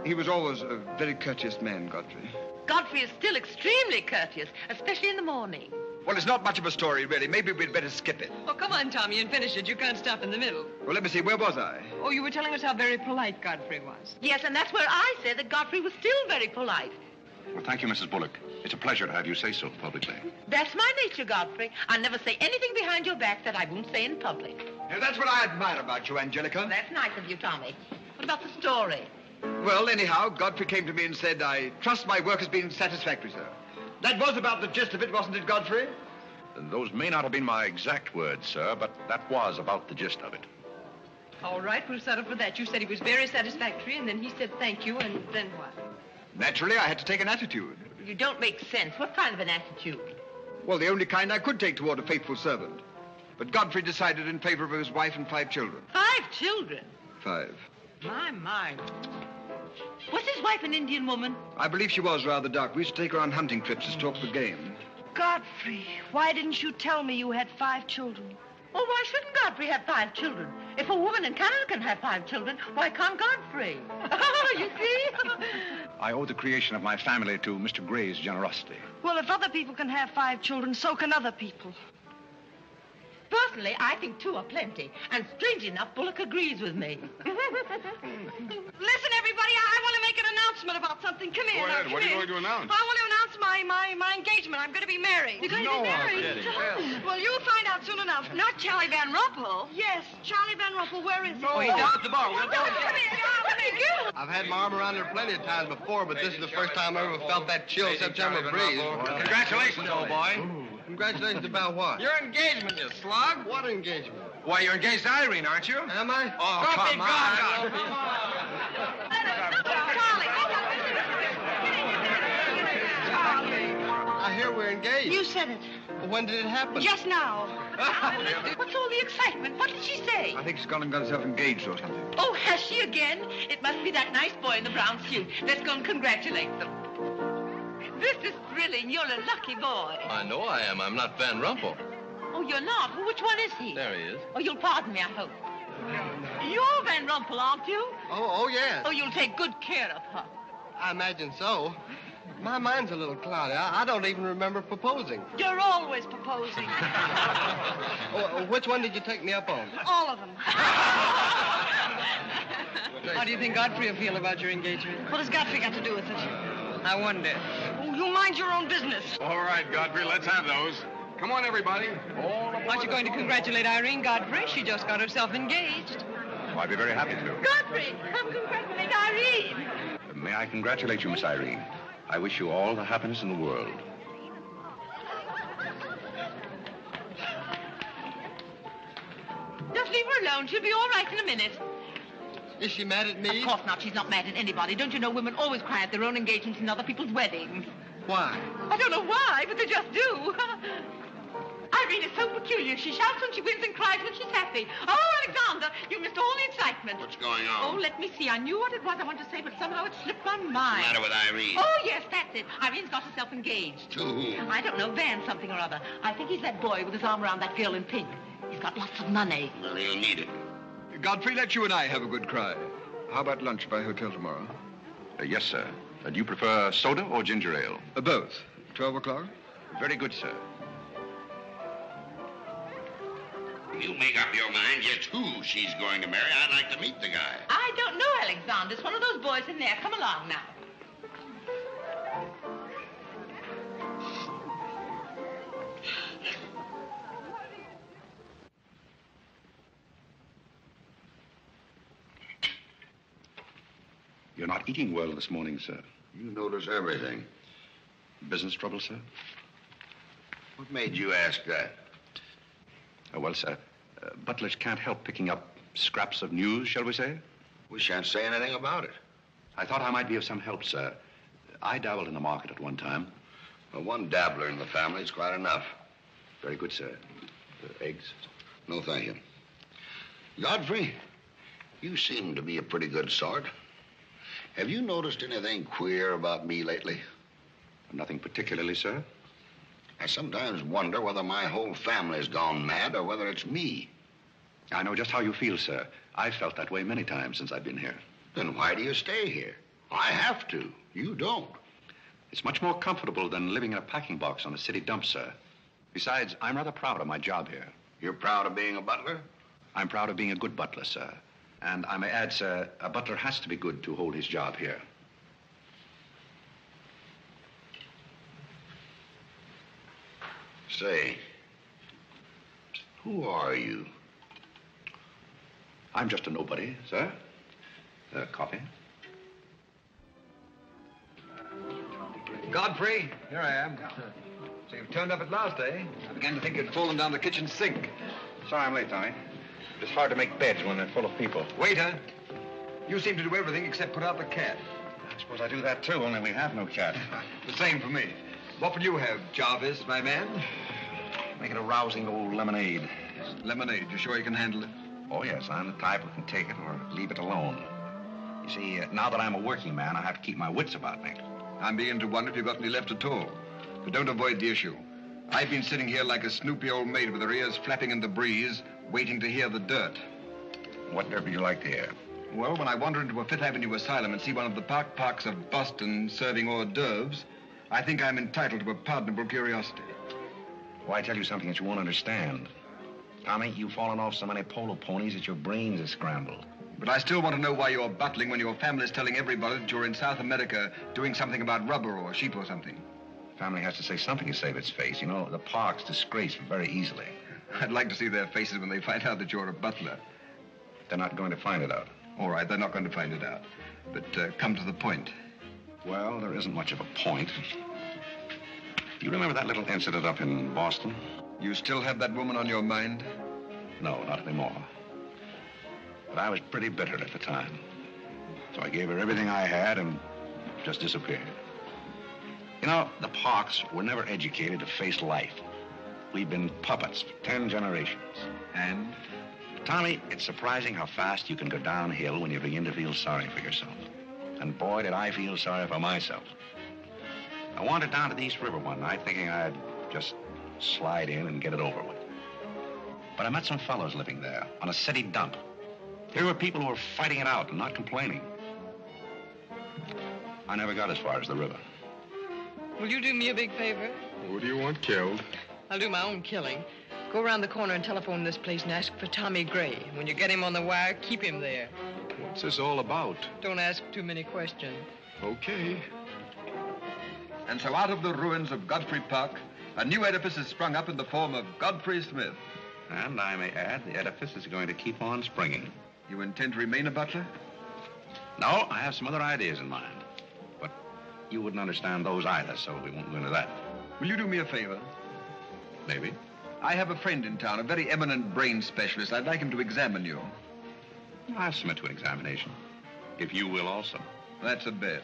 He was always a very courteous man, Godfrey. Godfrey is still extremely courteous, especially in the morning. Well, it's not much of a story, really. Maybe we'd better skip it. Oh, come on, Tommy, and finish it. You can't stop in the middle. Well, let me see. Where was I? Oh, you were telling us how very polite Godfrey was. Yes, and that's where I said that Godfrey was still very polite. Well, thank you, Mrs. Bullock. It's a pleasure to have you say so publicly. That's my nature, Godfrey. I'll never say anything behind your back that I won't say in public. Now, that's what I admire about you, Angelica. That's nice of you, Tommy. What about the story? Well, anyhow, Godfrey came to me and said, I trust my work has been satisfactory, sir. That was about the gist of it, wasn't it, Godfrey? Those may not have been my exact words, sir, but that was about the gist of it. All right, we'll settle for that. You said he was very satisfactory, and then he said thank you, and then what? Naturally, I had to take an attitude. You don't make sense. What kind of an attitude? Well, the only kind I could take toward a faithful servant. But Godfrey decided in favor of his wife and 5 children. 5 children? 5. My. Was his wife an Indian woman? I believe she was rather dark. We used to take her on hunting trips to stalk the game. Godfrey, why didn't you tell me you had 5 children? Well, why shouldn't Godfrey have 5 children? If a woman in Canada can have 5 children, why can't Godfrey? You see? I owe the creation of my family to Mr. Gray's generosity. Well, if other people can have 5 children, so can other people. Personally, I think 2 are plenty. And strangely enough, Bullock agrees with me. Listen, everybody, I want to make an announcement about something. Come here. Go ahead. What are you going to announce? I want to announce my engagement. I'm going to be married. You're going to be married? Well, you'll find out soon enough. Not Charlie Van Rumpel. Yes, Charlie Van Rumpel. Where is he? Oh, he's down at the bar. I've had my arm around her plenty of times before, but this is the first time I ever felt that chill September breeze. Congratulations, old boy. Congratulations about what? Your engagement, you slug. What engagement? Why, you're engaged to Airín, aren't you? Am I? Oh, come on. I hear we're engaged. You said it. Well, when did it happen? Just now. What's all the excitement? What did she say? I think she's gone and got herself engaged or something. Oh, has she again? It must be that nice boy in the brown suit. Let's go and congratulate them. This is thrilling. You're a lucky boy. I know I am. I'm not Van Rumpel. Oh, you're not? Well, which one is he? There he is. Oh, you'll pardon me, I hope. You're Van Rumpel, aren't you? Oh, yes. Oh, you'll take good care of her. I imagine so. My mind's a little cloudy. I don't even remember proposing. You're always proposing. Which one did you take me up on? All of them. How do you think Godfrey will feel about your engagement? What has Godfrey got to do with it? I wonder. Oh, you mind your own business. All right, Godfrey, let's have those. Come on, everybody. Aren't you going to congratulate Airín, Godfrey? She just got herself engaged. Oh, I'd be very happy to. Godfrey, come congratulate Airín. May I congratulate you, Miss Airín? I wish you all the happiness in the world. Just leave her alone. She'll be all right in a minute. Is she mad at me? Of course not. She's not mad at anybody. Don't you know women always cry at their own engagements and other people's weddings? Why? I don't know why, but they just do. Airín is so peculiar. She shouts when she wins and cries when she's happy. Oh, Alexander, you missed all the excitement. What's going on? Oh, let me see. I knew what it was I wanted to say, but somehow it slipped my mind. What's the matter with Airín? Oh, yes, that's it. Irene's got herself engaged. To whom? I don't know, Van something or other. I think he's that boy with his arm around that girl in pink. He's got lots of money. Well, he'll need it. Godfrey, let you and I have a good cry. How about lunch by hotel tomorrow? Yes, sir. Do you prefer soda or ginger ale? Both. 12 o'clock? Very good, sir. You make up your mind just who she's going to marry. I'd like to meet the guy. I don't know, Alexander. It's one of those boys in there. Come along now. You're not eating well this morning, sir. You notice everything. Business trouble, sir? What made you ask that? Well, sir, butlers can't help picking up scraps of news, shall we say? We shan't say anything about it. I thought I might be of some help, sir. I dabbled in the market at one time. Well, one dabbler in the family is quite enough. Very good, sir. Eggs? No, thank you. Godfrey, you seem to be a pretty good sort. Have you noticed anything queer about me lately? Nothing particularly, sir. I sometimes wonder whether my whole family's gone mad or whether it's me. I know just how you feel, sir. I've felt that way many times since I've been here. Then why do you stay here? I have to. You don't. It's much more comfortable than living in a packing box on a city dump, sir. Besides, I'm rather proud of my job here. You're proud of being a butler? I'm proud of being a good butler, sir. And I may add, sir, a butler has to be good to hold his job here. Say, who are you? I'm just a nobody, sir. Coffee? Godfrey, here I am. So you've turned up at last, eh? I began to think you'd fallen down the kitchen sink. Sorry I'm late, Tommy. It's hard to make beds when they're full of people. Waiter, you seem to do everything except put out the cat. I suppose I do that, too, only we have no cat. The same for me. What will you have, Jarvis, my man? Make it a rousing old lemonade. Lemonade, you sure you can handle it? Oh, yes, I'm the type who can take it or leave it alone. You see, now that I'm a working man, I have to keep my wits about me. I'm beginning to wonder if you've got any left at all. But don't avoid the issue. I've been sitting here like a snoopy old maid with her ears flapping in the breeze, waiting to hear the dirt. What dirt would you like to hear? Well, when I wander into a Fifth Avenue asylum and see one of the parks of Boston serving hors d'oeuvres, I think I'm entitled to a pardonable curiosity. Well, I tell you something that you won't understand. Tommy, you've fallen off so many polo ponies that your brains are scrambled. But I still want to know why you're bustling when your family's telling everybody that you're in South America doing something about rubber or sheep or something. Family has to say something to save its face. You know, the park's disgraced very easily. I'd like to see their faces when they find out that you're a butler. They're not going to find it out. All right, they're not going to find it out. But come to the point. Well, there isn't much of a point. Do you remember that little incident up in Boston? You still have that woman on your mind? No, not anymore. But I was pretty bitter at the time. So I gave her everything I had and just disappeared. You know, the Parks were never educated to face life. We've been puppets for 10 generations. And? Tommy, it's surprising how fast you can go downhill when you begin to feel sorry for yourself. And boy, did I feel sorry for myself. I wandered down to the East River one night thinking I'd just slide in and get it over with. But I met some fellows living there on a city dump. Here were people who were fighting it out and not complaining. I never got as far as the river. Will you do me a big favor? Who do you want killed? I'll do my own killing. Go around the corner and telephone this place and ask for Tommy Gray. When you get him on the wire, keep him there. What's this all about? Don't ask too many questions. Okay. And so out of the ruins of Godfrey Park, a new edifice has sprung up in the form of Godfrey Smith. And I may add, the edifice is going to keep on springing. You intend to remain a butler? No, I have some other ideas in mind. But you wouldn't understand those either, so we won't go into that. Will you do me a favor? Maybe. I have a friend in town, a very eminent brain specialist. I'd like him to examine you. I'll submit to an examination. If you will also. That's a bet.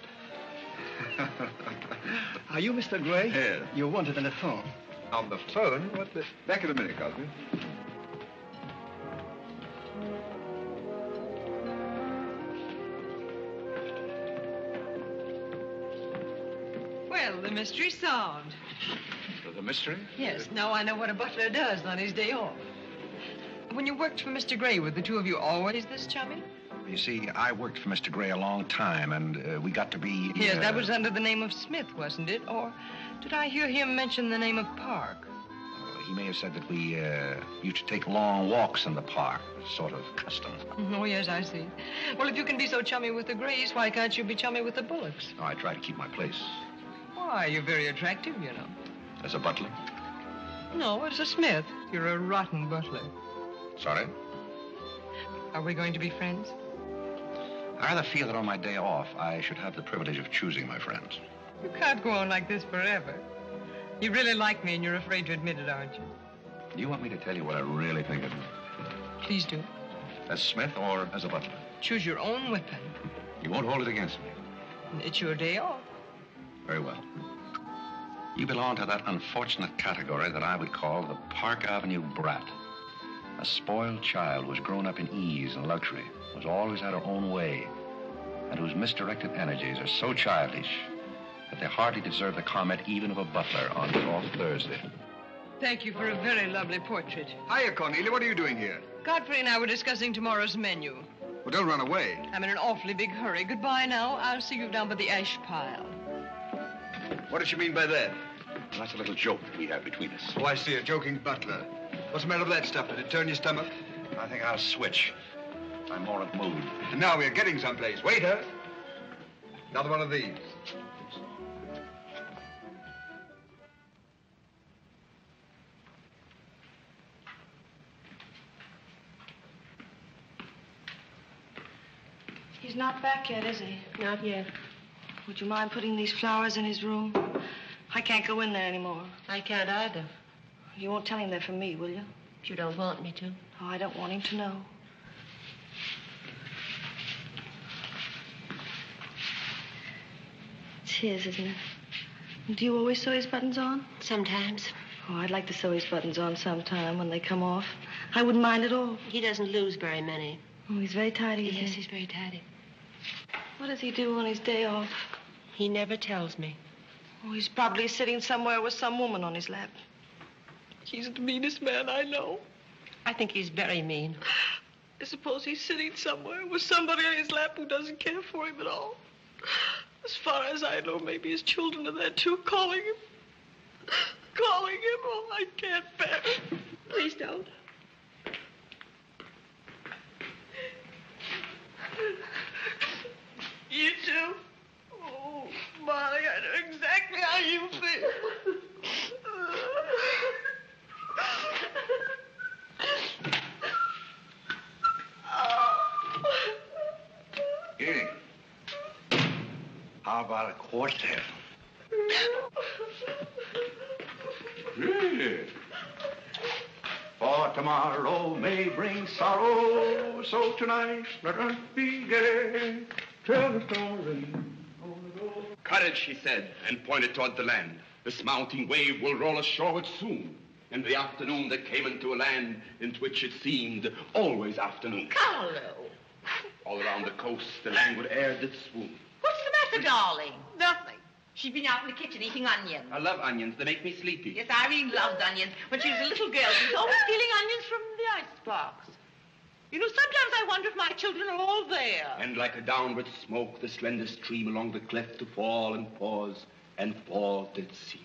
Are you Mr. Gray? Yes. You wanted on the phone. On the phone? What the... Back in a minute, Cosby. Well, the mystery's solved. The mystery? Yes, now I know what a butler does on his day off. When you worked for Mr. Gray, were the two of you always this chummy? You see, I worked for Mr. Gray a long time, and we got to be... Yes, that was under the name of Smith, wasn't it? Or did I hear him mention the name of Park? He may have said that we used to take long walks in the park, sort of custom. Oh, yes, I see. Well, if you can be so chummy with the Grays, why can't you be chummy with the Bullocks? Oh, I try to keep my place. Why, you're very attractive, you know. As a butler? No, as a Smith. You're a rotten butler. Sorry? Are we going to be friends? I rather feel that on my day off, I should have the privilege of choosing my friends. You can't go on like this forever. You really like me and you're afraid to admit it, aren't you? Do you want me to tell you what I really think of you? Please do. As Smith or as a butler? Choose your own weapon. You won't hold it against me. It's your day off. Very well. You belong to that unfortunate category that I would call the Park Avenue brat. A spoiled child who has grown up in ease and luxury, who's always had her own way, and whose misdirected energies are so childish that they hardly deserve the comment even of a butler on his off Thursday. Thank you for a very lovely portrait. Hiya, Cornelia. What are you doing here? Godfrey and I were discussing tomorrow's menu. Well, don't run away. I'm in an awfully big hurry. Goodbye now. I'll see you down by the ash pile. What does she mean by that? Well, that's a little joke that we have between us. Oh, I see. A joking butler. What's the matter with that stuff? Did it turn your stomach? I think I'll switch. I'm more in the mood. And now we're getting someplace. Waiter. Another one of these. He's not back yet, is he? Not yet. Would you mind putting these flowers in his room? I can't go in there anymore. I can't either. You won't tell him they're from me, will you? If you don't want me to. Oh, I don't want him to know. It's his, isn't it? Do you always sew his buttons on? Sometimes. Oh, I'd like to sew his buttons on sometime when they come off. I wouldn't mind at all. He doesn't lose very many. Oh, he's very tidy, isn't he? Yes, he's very tidy. What does he do on his day off? He never tells me. Oh, he's probably sitting somewhere with some woman on his lap. He's the meanest man I know. I think he's very mean. I suppose he's sitting somewhere with somebody on his lap who doesn't care for him at all. As far as I know, maybe his children are there too, calling him. Calling him. Oh, I can't bear it. Please don't. You too? Oh, Molly, I know exactly how you feel. Here. How about a quartet? Yeah. For tomorrow may bring sorrow, so tonight let us be gay. Tell the story. Courage, he said, and pointed toward the land. This mounting wave will roll us shoreward soon. In the afternoon they came into a land into which it seemed always afternoon. Carlo. All around the coast the languid air did swoon. What's the matter, darling? Nothing. She's been out in the kitchen eating onions. I love onions. They make me sleepy. Yes, Iriene loved onions. When she was a little girl, she was always stealing onions from the icebox. You know, sometimes I wonder if my children are all there. And like a downward smoke, the slender stream along the cleft to fall and pause, and fall did seem.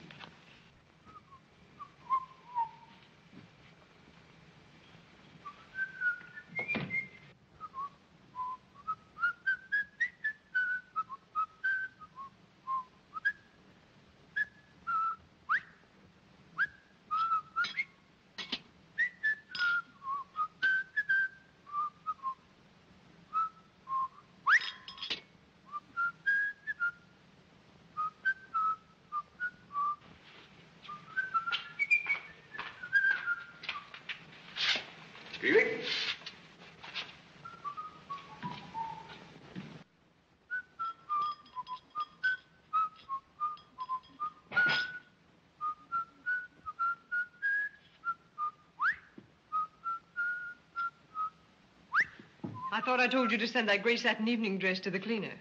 I thought I told you to send that gray satin evening dress to the cleaner.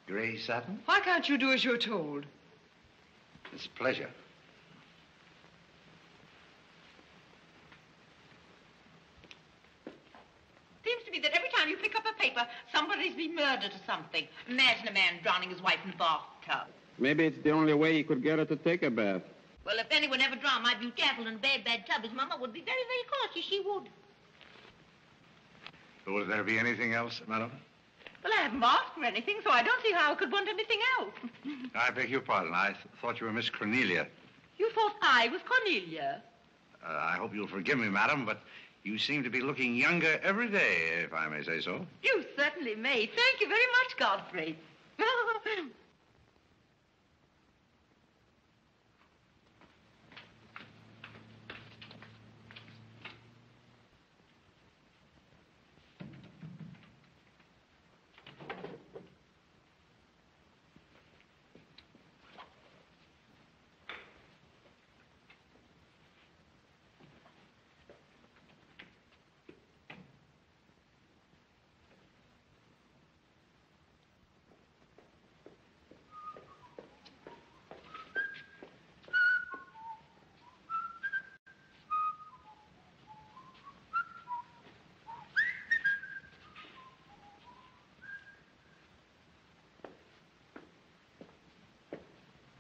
Gray satin? Why can't you do as you're told? It's a pleasure. Seems to me that every time you pick up a paper, somebody's been murdered or something. Imagine a man drowning his wife in a bathtub. Maybe it's the only way he could get her to take a bath. Well, if anyone ever drowned my beauty apple in a bad tub, his mama would be very, very cautious. She would. Will there be anything else, madam? Well, I haven't asked for anything, so I don't see how I could want anything else. I beg your pardon. I thought you were Miss Cornelia. You thought I was Cornelia? I hope you'll forgive me, madam, but you seem to be looking younger every day, if I may say so. You certainly may. Thank you very much, Godfrey.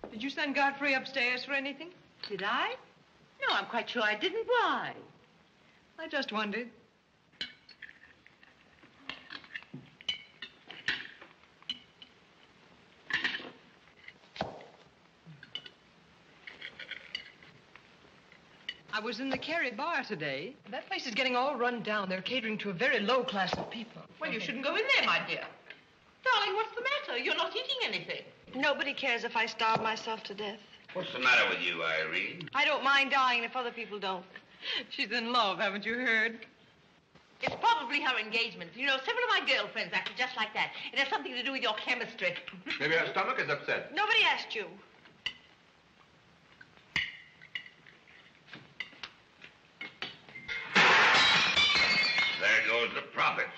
Did you send Godfrey upstairs for anything? Did I? No, I'm quite sure I didn't. Why? I just wondered. I was in the Kerry bar today. That place is getting all run down. They're catering to a very low class of people. Well, you shouldn't go in there, my dear. Darling, what's the matter? You're not eating anything. Nobody cares if I starve myself to death. What's the matter with you, Iriene? I don't mind dying if other people don't. She's in love, haven't you heard? It's probably her engagement. You know, several of my girlfriends acted just like that. It has something to do with your chemistry. Maybe her stomach is upset. Nobody asked you. There goes the profits.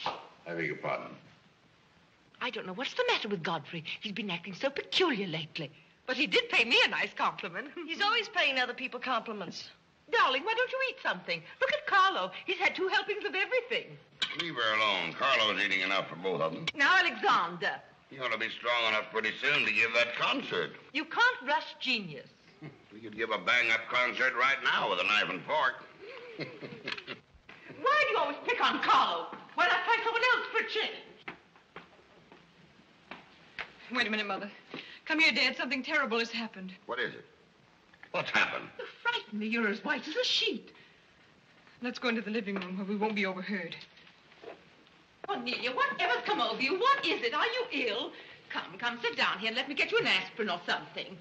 I beg your pardon. I don't know what's the matter with Godfrey. He's been acting so peculiar lately. But he did pay me a nice compliment. He's always paying other people compliments. Darling, why don't you eat something? Look at Carlo. He's had 2 helpings of everything. Leave her alone. Carlo's eating enough for both of them. Now, Alexander. You ought to be strong enough pretty soon to give that concert. You can't rush genius. We could give a bang-up concert right now with a knife and fork. Why do you always pick on Carlo? Why not try someone else for a change? Wait a minute, Mother. Come here, Dad. Something terrible has happened. What is it? What's happened? You frighten me. You're as white as a sheet. Let's go into the living room where we won't be overheard. Cornelia, whatever's come over you? What is it? Are you ill? Come, sit down here and let me get you an aspirin or something.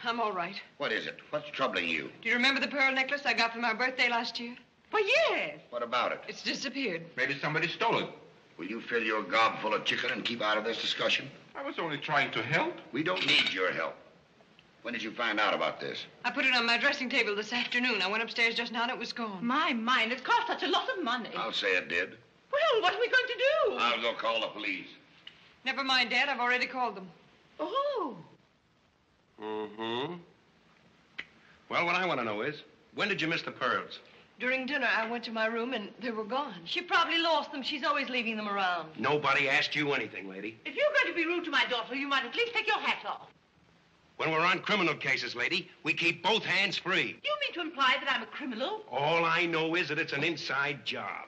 I'm all right. What is it? What's troubling you? Do you remember the pearl necklace I got for my birthday last year? Why, yes. What about it? It's disappeared. Maybe somebody stole it. Will you fill your gob full of chicken and keep out of this discussion? I was only trying to help. We don't need your help. When did you find out about this? I put it on my dressing table this afternoon. I went upstairs just now and it was gone. My mind, it's cost such a lot of money. I'll say it did. Well, what are we going to do? I'll go call the police. Never mind, Dad. I've already called them. Oh. Mm-hmm. Well, what I want to know is, when did you miss the pearls? During dinner, I went to my room and they were gone. She probably lost them. She's always leaving them around. Nobody asked you anything, lady. If you're going to be rude to my daughter, you might at least take your hat off. When we're on criminal cases, lady, we keep both hands free. You mean to imply that I'm a criminal? All I know is that it's an inside job.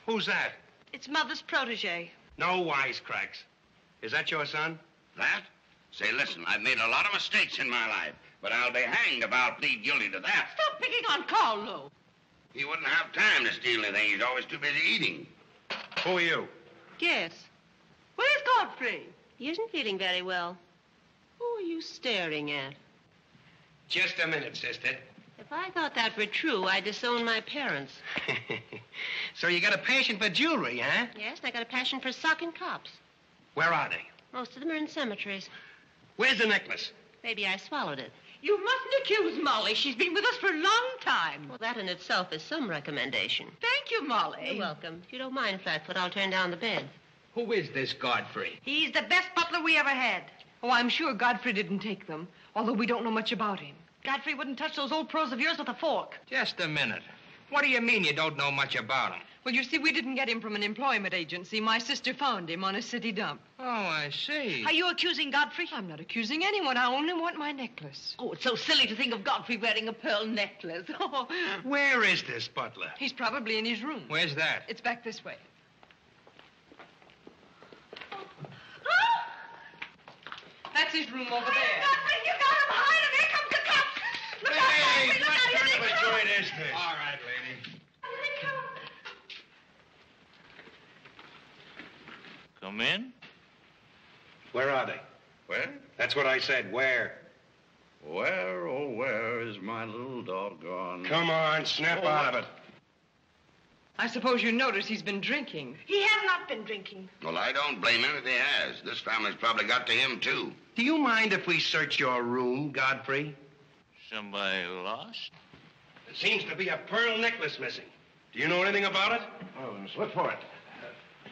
Who's that? It's Mother's protege. No wisecracks. Is that your son? That? Say, listen, I've made a lot of mistakes in my life, but I'll be hanged if I'll plead guilty to that. Stop picking on Carlo. He wouldn't have time to steal anything. He's always too busy eating. Who are you? Yes. Where's Godfrey? He isn't feeling very well. Who are you staring at? Just a minute, sister. If I thought that were true, I'd disown my parents. So you got a passion for jewelry, huh? Yes, and I got a passion for socking cops. Where are they? Most of them are in cemeteries. Where's the necklace? Maybe I swallowed it. You mustn't accuse Molly. She's been with us for a long time. Well, that in itself is some recommendation. Thank you, Molly. You're welcome. If you don't mind, Flatfoot, I'll turn down the bed. Who is this Godfrey? He's the best butler we ever had. Oh, I'm sure Godfrey didn't take them, although we don't know much about him. Godfrey wouldn't touch those old pearls of yours with a fork. Just a minute. What do you mean you don't know much about him? Well, you see, we didn't get him from an employment agency. My sister found him on a city dump. Oh, I see. Are you accusing Godfrey? I'm not accusing anyone. I only want my necklace. Oh, it's so silly to think of Godfrey wearing a pearl necklace. Oh. Where is this butler? He's probably in his room. Where's that? It's back this way. That's his room over there. Godfrey, you got him hide him. Here comes the cops. Look out, Godfrey, look out. Here they come. joint is this? All right, lady. Come in. Where are they? Where? That's what I said. Where? Where, oh, where is my little doggone... Come on, snap out of it. I suppose you notice he's been drinking. He has not been drinking. Well, I don't blame him if he has. This family's probably got to him, too. Do you mind if we search your room, Godfrey? Somebody lost? There seems to be a pearl necklace missing. Do you know anything about it? Oh, let's look for it.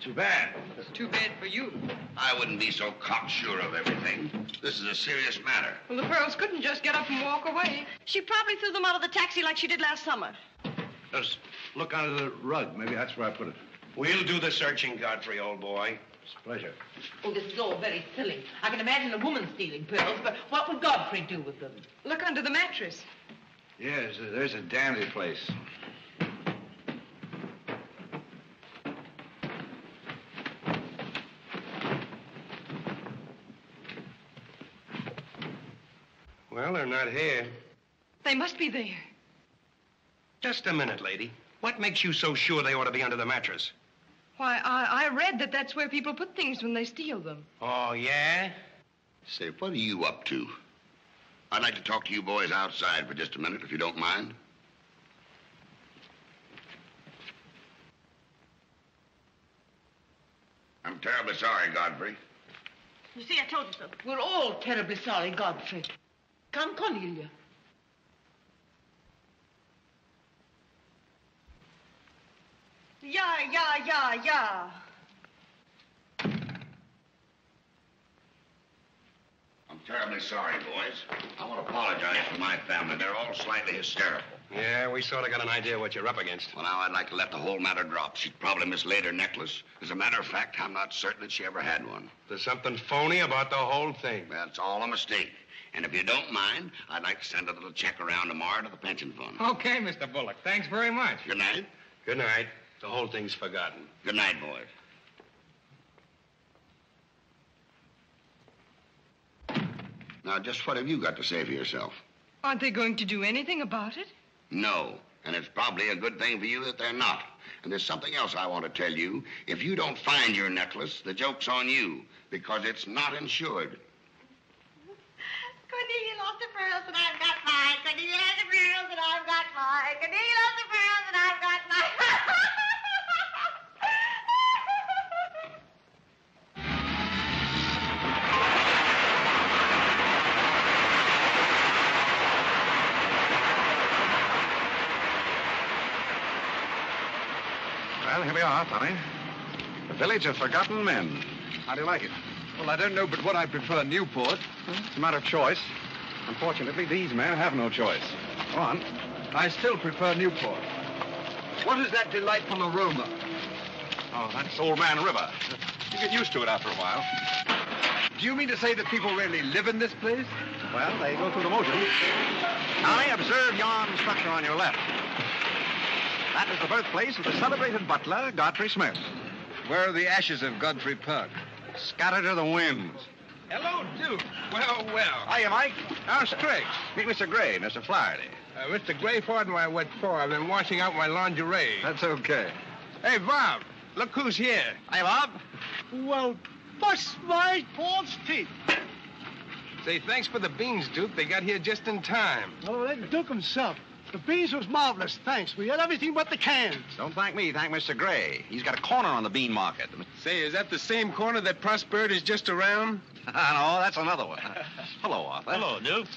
Too bad. Too bad for you. I wouldn't be so cocksure of everything. This is a serious matter. Well, the pearls couldn't just get up and walk away. She probably threw them out of the taxi like she did last summer. Just look under the rug. Maybe that's where I put it. We'll do the searching, Godfrey, old boy. It's a pleasure. Oh, this is all very silly. I can imagine a woman stealing pearls, but what would Godfrey do with them? Look under the mattress. Yes, there's a dandy place. Well, they're not here. They must be there. Just a minute, lady. What makes you so sure they ought to be under the mattress? Why, I read that that's where people put things when they steal them. Oh, yeah? Say, what are you up to? I'd like to talk to you boys outside for just a minute, if you don't mind. I'm terribly sorry, Godfrey. You see, I told you so. We're all terribly sorry, Godfrey. Come, Cornelia. I'm Terribly sorry, boys. I want to apologize for my family. They're all slightly hysterical. Yeah, we sort of got an idea what you're up against. Well, now, I'd like to let the whole matter drop. She'd probably mislaid her necklace. As a matter of fact, I'm not certain that she ever had one. There's something phony about the whole thing. That's all a mistake. And if you don't mind, I'd like to send a little check around tomorrow to the pension fund. Okay, Mr. Bullock. Thanks very much. Good night. Good night. The whole thing's forgotten. Good night, boys. Now, just what have you got to say for yourself? Aren't they going to do anything about it? No. And it's probably a good thing for you that they're not. And there's something else I want to tell you. If you don't find your necklace, the joke's on you, because it's not insured. Cornelia lost the pearls and I've got mine. Cornelia has the pearls and I've got mine. Cornelia lost the pearls and I've got mine. Well, here we are, Tommy. The Village of Forgotten Men. How do you like it? Well, I don't know but what I prefer Newport. It's a matter of choice. Unfortunately, these men have no choice. Go on. I still prefer Newport. What is that delightful aroma? Oh, that's Old Man River. You get used to it after a while. Do you mean to say that people really live in this place? Well, they go through the motions. Tommy, observe yon structure on your left. That is the birthplace of the celebrated butler, Godfrey Smith. Where are the ashes of Godfrey Park? Scattered to the winds. Hello, Duke. Well, well. Hiya, Mike. How's tricks? Meet Mr. Gray, Mr. Flaherty. Mr. Gray, pardon my what for. I've been washing out my lingerie. That's okay. Hey, Bob, look who's here. Hi, Bob. Well, bust my false teeth. Say, thanks for the beans, Duke. They got here just in time. Oh, that Duke himself. The beans was marvelous, thanks. We had everything but the cans. Don't thank me, thank Mr. Gray. He's got a corner on the bean market. Say, is that the same corner that Prosperity is just around? No, that's another one. Hello, Arthur. Hello, Duke.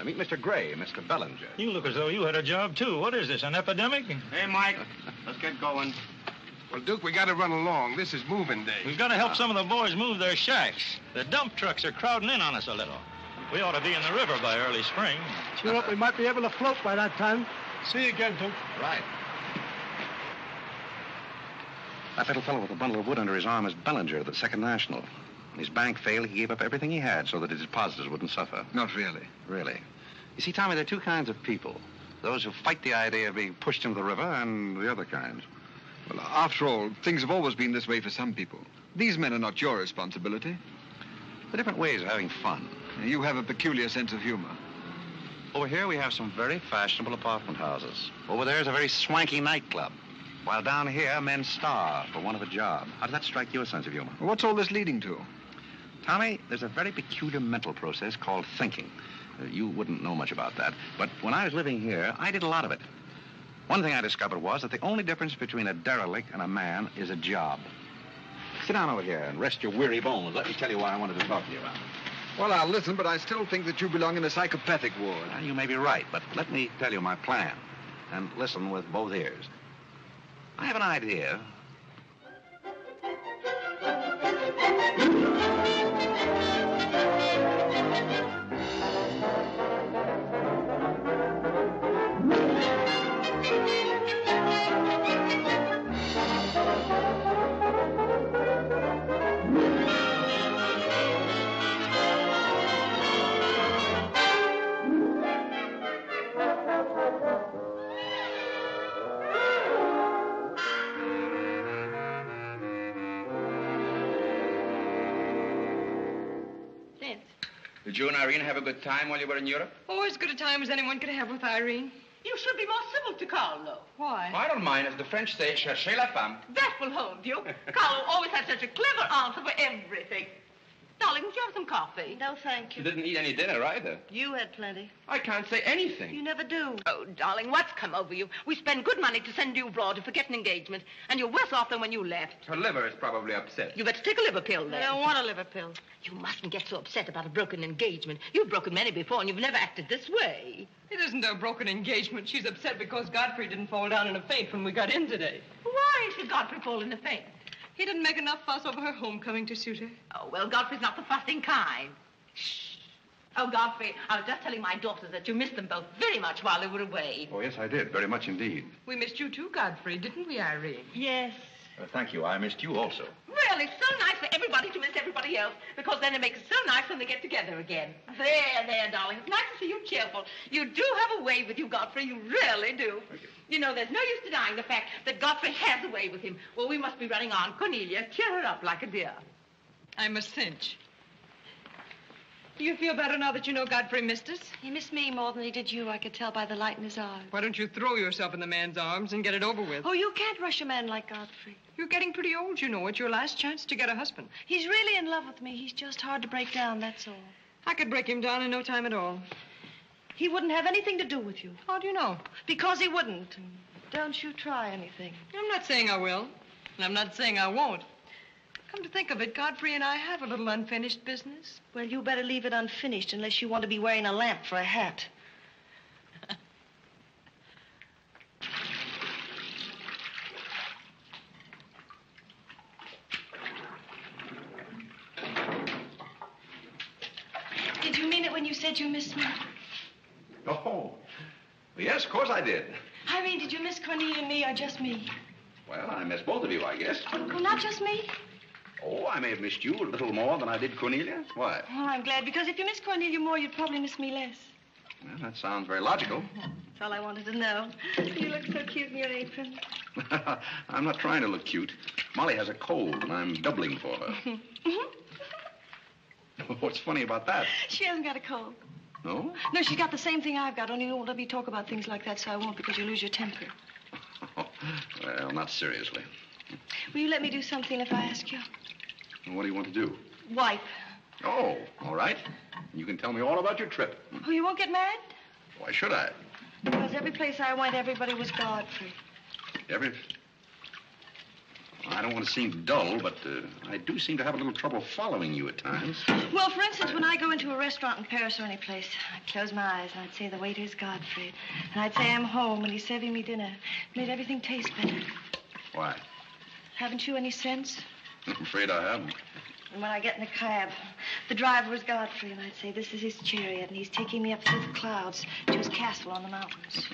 Meet Mr. Gray, Mr. Bellinger. You look as though you had a job, too. What is this, an epidemic? Hey, Mike, let's get going. Well, Duke, we got to run along. This is moving day. We've got to help some of the boys move their shacks. The dump trucks are crowding in on us a little. We ought to be in the river by early spring. Sure up, we might be able to float by that time. See you again, Duke. Right. That little fellow with a bundle of wood under his arm is Bellinger of the Second National. When his bank failed, he gave up everything he had so that his depositors wouldn't suffer. Not really. Really. You see, Tommy, there are two kinds of people. Those who fight the idea of being pushed into the river and the other kind. Well, after all, things have always been this way for some people. These men are not your responsibility. They're different ways of having fun. You have a peculiar sense of humor. Over here, we have some very fashionable apartment houses. Over there is a very swanky nightclub. While down here, men starve for want of a job. How does that strike your sense of humor? Well, what's all this leading to? Tommy, there's a very peculiar mental process called thinking. You wouldn't know much about that. But when I was living here, I did a lot of it. One thing I discovered was that the only difference between a derelict and a man is a job. Sit down over here and rest your weary bones. Let me tell you what I wanted to talk to you about. Well, I'll listen, but I still think that you belong in a psychopathic ward. Well, you may be right, but let me tell you my plan. And listen with both ears. I have an idea. Did you and Iriene have a good time while you were in Europe? Oh, as good a time as anyone could have with Iriene. You should be more civil to Carlo. Why? I don't mind. As the French say, cherchez la femme. That will hold you. Carlo always had such a clever answer for everything. Darling, would you have some coffee? No, thank You you. didn't eat any dinner either. You had plenty. I can't say anything. You never do. Oh, darling, what's come over you? We spend good money to send you abroad to forget an engagement, and you're worse off than when you left. Her liver is probably upset. You better take a liver pill, then. I don't want a liver pill. You mustn't get so upset about a broken engagement. You've broken many before, and you've never acted this way. It isn't a broken engagement. She's upset because Godfrey didn't fall down in a faint when we got in today. Why should Godfrey fall in a faint? He didn't make enough fuss over her homecoming to suit her. Oh, well, Godfrey's not the fussing kind. Shh. Oh, Godfrey, I was just telling my daughters that you missed them both very much while they were away. Oh, yes, I did. Very much indeed. We missed you too, Godfrey, didn't we, Iriin? Yes. Thank you. I missed you also. Well, it's so nice for everybody to miss everybody else, because then it makes it so nice when they get together again. There, darling. It's nice to see you cheerful. You do have a way with you, Godfrey. You really do. You know, there's no use denying the fact that Godfrey has a way with him. Well, we must be running on. Cornelia, cheer her up like a dear. I'm a cinch. Do you feel better now that you know Godfrey missed us? He missed me more than he did you. I could tell by the light in his eyes. Why don't you throw yourself in the man's arms and get it over with? Oh, you can't rush a man like Godfrey. You're getting pretty old, you know. It's your last chance to get a husband. He's really in love with me. He's just hard to break down, that's all. I could break him down in no time at all. He wouldn't have anything to do with you. How do you know? Because he wouldn't. Don't you try anything. I'm not saying I will, and I'm not saying I won't. Come to think of it, Godfrey and I have a little unfinished business. Well, you better leave it unfinished unless you want to be wearing a lamp for a hat. Did you mean it when you said you missed me? Oh, yes, of course I did. Iriin, did you miss Cornelia and me or just me? Well, I missed both of you, I guess. Well, not just me. Oh, I may have missed you a little more than I did Cornelia. Why? Oh, I'm glad, because if you miss Cornelia more, you'd probably miss me less. Well, that sounds very logical. That's all I wanted to know. You look so cute in your apron. I'm not trying to look cute. Molly has a cold, and I'm doubling for her. What's funny about that? She hasn't got a cold. No? No, she's got the same thing I've got, only you won't let me talk about things like that, so I won't, because you lose your temper. Well, not seriously. Will you let me do something if I ask you? What do you want to do? Wipe. Oh, all right. You can tell me all about your trip. Oh, you won't get married? Why should I? Because every place I went, everybody was Godfrey. I don't want to seem dull, but I do seem to have a little trouble following you at times. Well, for instance, when I go into a restaurant in Paris or any place, I'd close my eyes and I'd say, the waiter's Godfrey. And I'd say I'm home and he's serving me dinner. Made everything taste better. Why? Haven't you any sense? I'm afraid I haven't. And when I get in a cab, the driver was Godfrey, and I'd say, this is his chariot, and he's taking me up through the clouds to his castle on the mountains.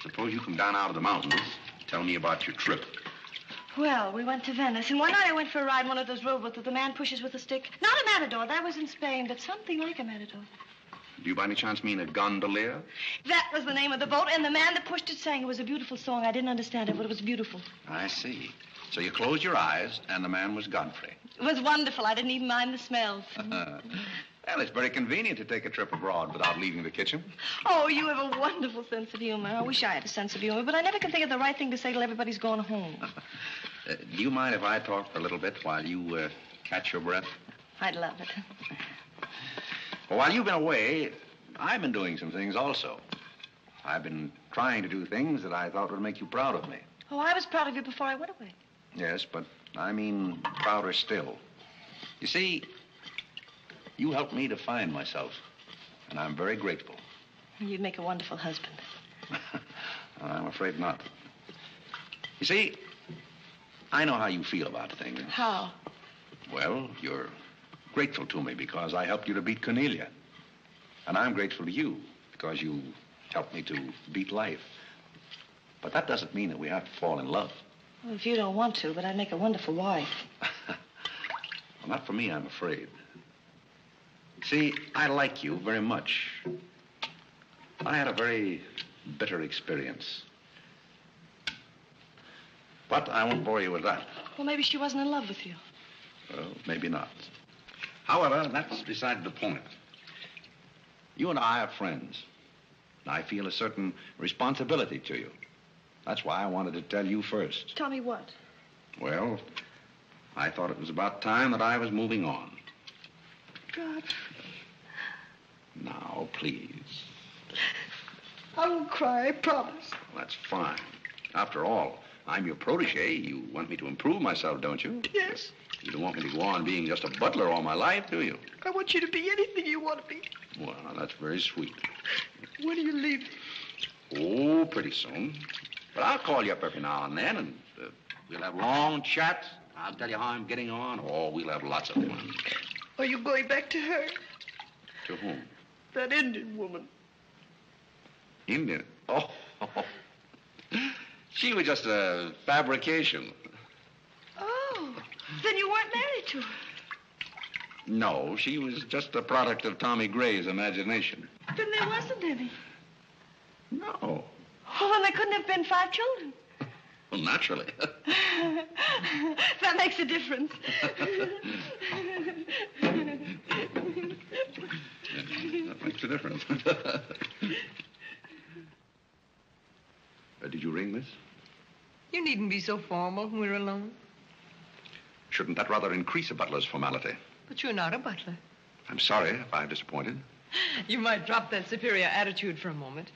Suppose you come down out of the mountains. Tell me about your trip. Well, we went to Venice, and one night I went for a ride in one of those rowboats that the man pushes with a stick. Not a matador, that was in Spain, but something like a matador. Do you by any chance mean a gondolier? That was the name of the boat, and the man that pushed it sang. It was a beautiful song. I didn't understand it, but it was beautiful. I see. So you closed your eyes, and the man was Godfrey. It was wonderful. I didn't even mind the smells. Well, it's very convenient to take a trip abroad without leaving the kitchen. Oh, you have a wonderful sense of humor. I wish I had a sense of humor, but I never can think of the right thing to say till everybody's gone home. Do you mind if I talk for a little bit while you catch your breath? I'd love it. Well, while you've been away, I've been doing some things also. I've been trying to do things that I thought would make you proud of me. Oh, I was proud of you before I went away. Yes, but I mean prouder still. You see, you helped me to find myself, and I'm very grateful. You'd make a wonderful husband. I'm afraid not. You see, I know how you feel about things. How? Well, you're grateful to me because I helped you to beat Cornelia. And I'm grateful to you because you helped me to beat life. But that doesn't mean that we have to fall in love. Well, if you don't want to, but I'd make a wonderful wife. Well, not for me, I'm afraid. See, I like you very much. I had a very bitter experience. But I won't bore you with that. Well, maybe she wasn't in love with you. Well, maybe not. However, that's beside the point. You and I are friends. I feel a certain responsibility to you. That's why I wanted to tell you first. Tell me what? Well, I thought it was about time that I was moving on. God. Now, please. I won't cry, I promise. Well, that's fine. After all, I'm your protege. You want me to improve myself, don't you? Yes. You don't want me to go on being just a butler all my life, do you? I want you to be anything you want to be. Well, that's very sweet. When are you leaving? Oh, pretty soon. But I'll call you up every now and then, and we'll have long chats. I'll tell you how I'm getting on. Oh, we'll have lots of fun. Are you going back to her? To whom? that Indian woman. Indian? Oh. She was just a fabrication. Oh, then you weren't married to her. No, she was just a product of Tommy Gray's imagination. Then there wasn't any. No. Oh, well, there couldn't have been 5 children. Well, naturally. That makes a difference. That makes a difference. Did you ring, miss? You needn't be so formal when we're alone. Shouldn't that rather increase a butler's formality? But you're not a butler. I'm sorry if I've disappointed. You might drop that superior attitude for a moment.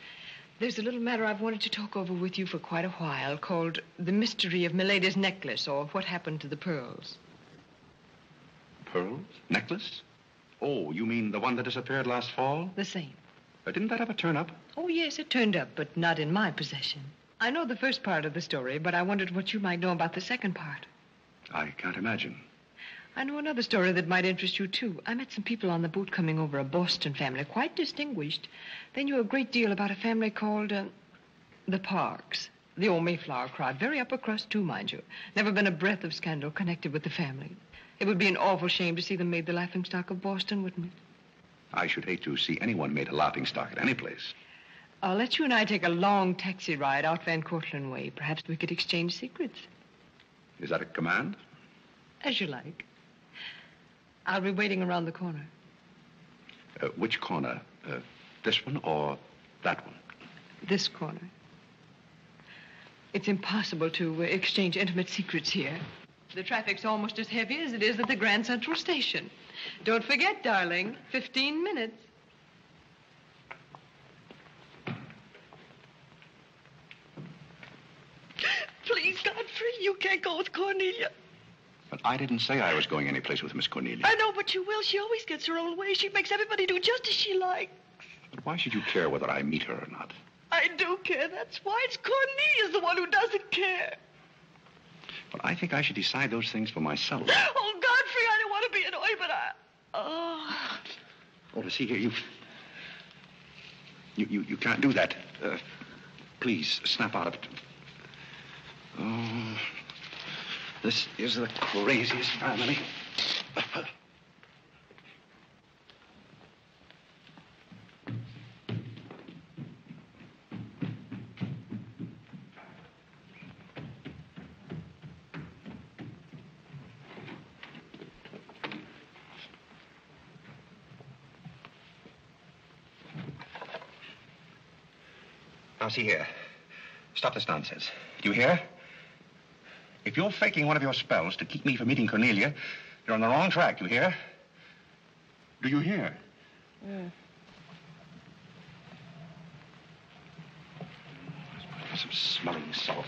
There's a little matter I've wanted to talk over with you for quite a while, called The Mystery of Milady's Necklace, or What Happened to the Pearls. Pearls? Necklace? Oh, you mean the one that disappeared last fall? The same. Didn't that ever turn up? Oh, yes, it turned up, but not in my possession. I know the first part of the story, but I wondered what you might know about the second part. I can't imagine. I know another story that might interest you, too. I met some people on the boat coming over, a Boston family, quite distinguished. They knew a great deal about a family called, the Parks. The old Mayflower crowd, very upper crust, too, mind you. Never been a breath of scandal connected with the family. It would be an awful shame to see them made the laughingstock of Boston, wouldn't it? I should hate to see anyone made a laughingstock at any place. I'll let you and I take a long taxi ride out Van Cortlandt way. Perhaps we could exchange secrets. Is that a command? As you like. I'll be waiting around the corner. Which corner? This one or that one? This corner. It's impossible to exchange intimate secrets here. The traffic's almost as heavy as it is at the Grand Central Station. Don't forget, darling, 15 minutes. Please, Godfrey, you can't go with Cornelia. But I didn't say I was going anyplace with Miss Cornelia. I know, but you will. She always gets her own way. She makes everybody do just as she likes. But why should you care whether I meet her or not? I do care. That's why. It's Cornelia's the one who doesn't care. But I think I should decide those things for myself. Oh, Godfrey, I don't want to be annoyed, but Oh, see here, you can't do that. Please, snap out of it. Oh, this is the craziest family. Now, see here. Stop this nonsense. Do you hear? If you're faking one of your spells to keep me from meeting Cornelia, you're on the wrong track, you hear? Do you hear? Yeah. Some smelling salt.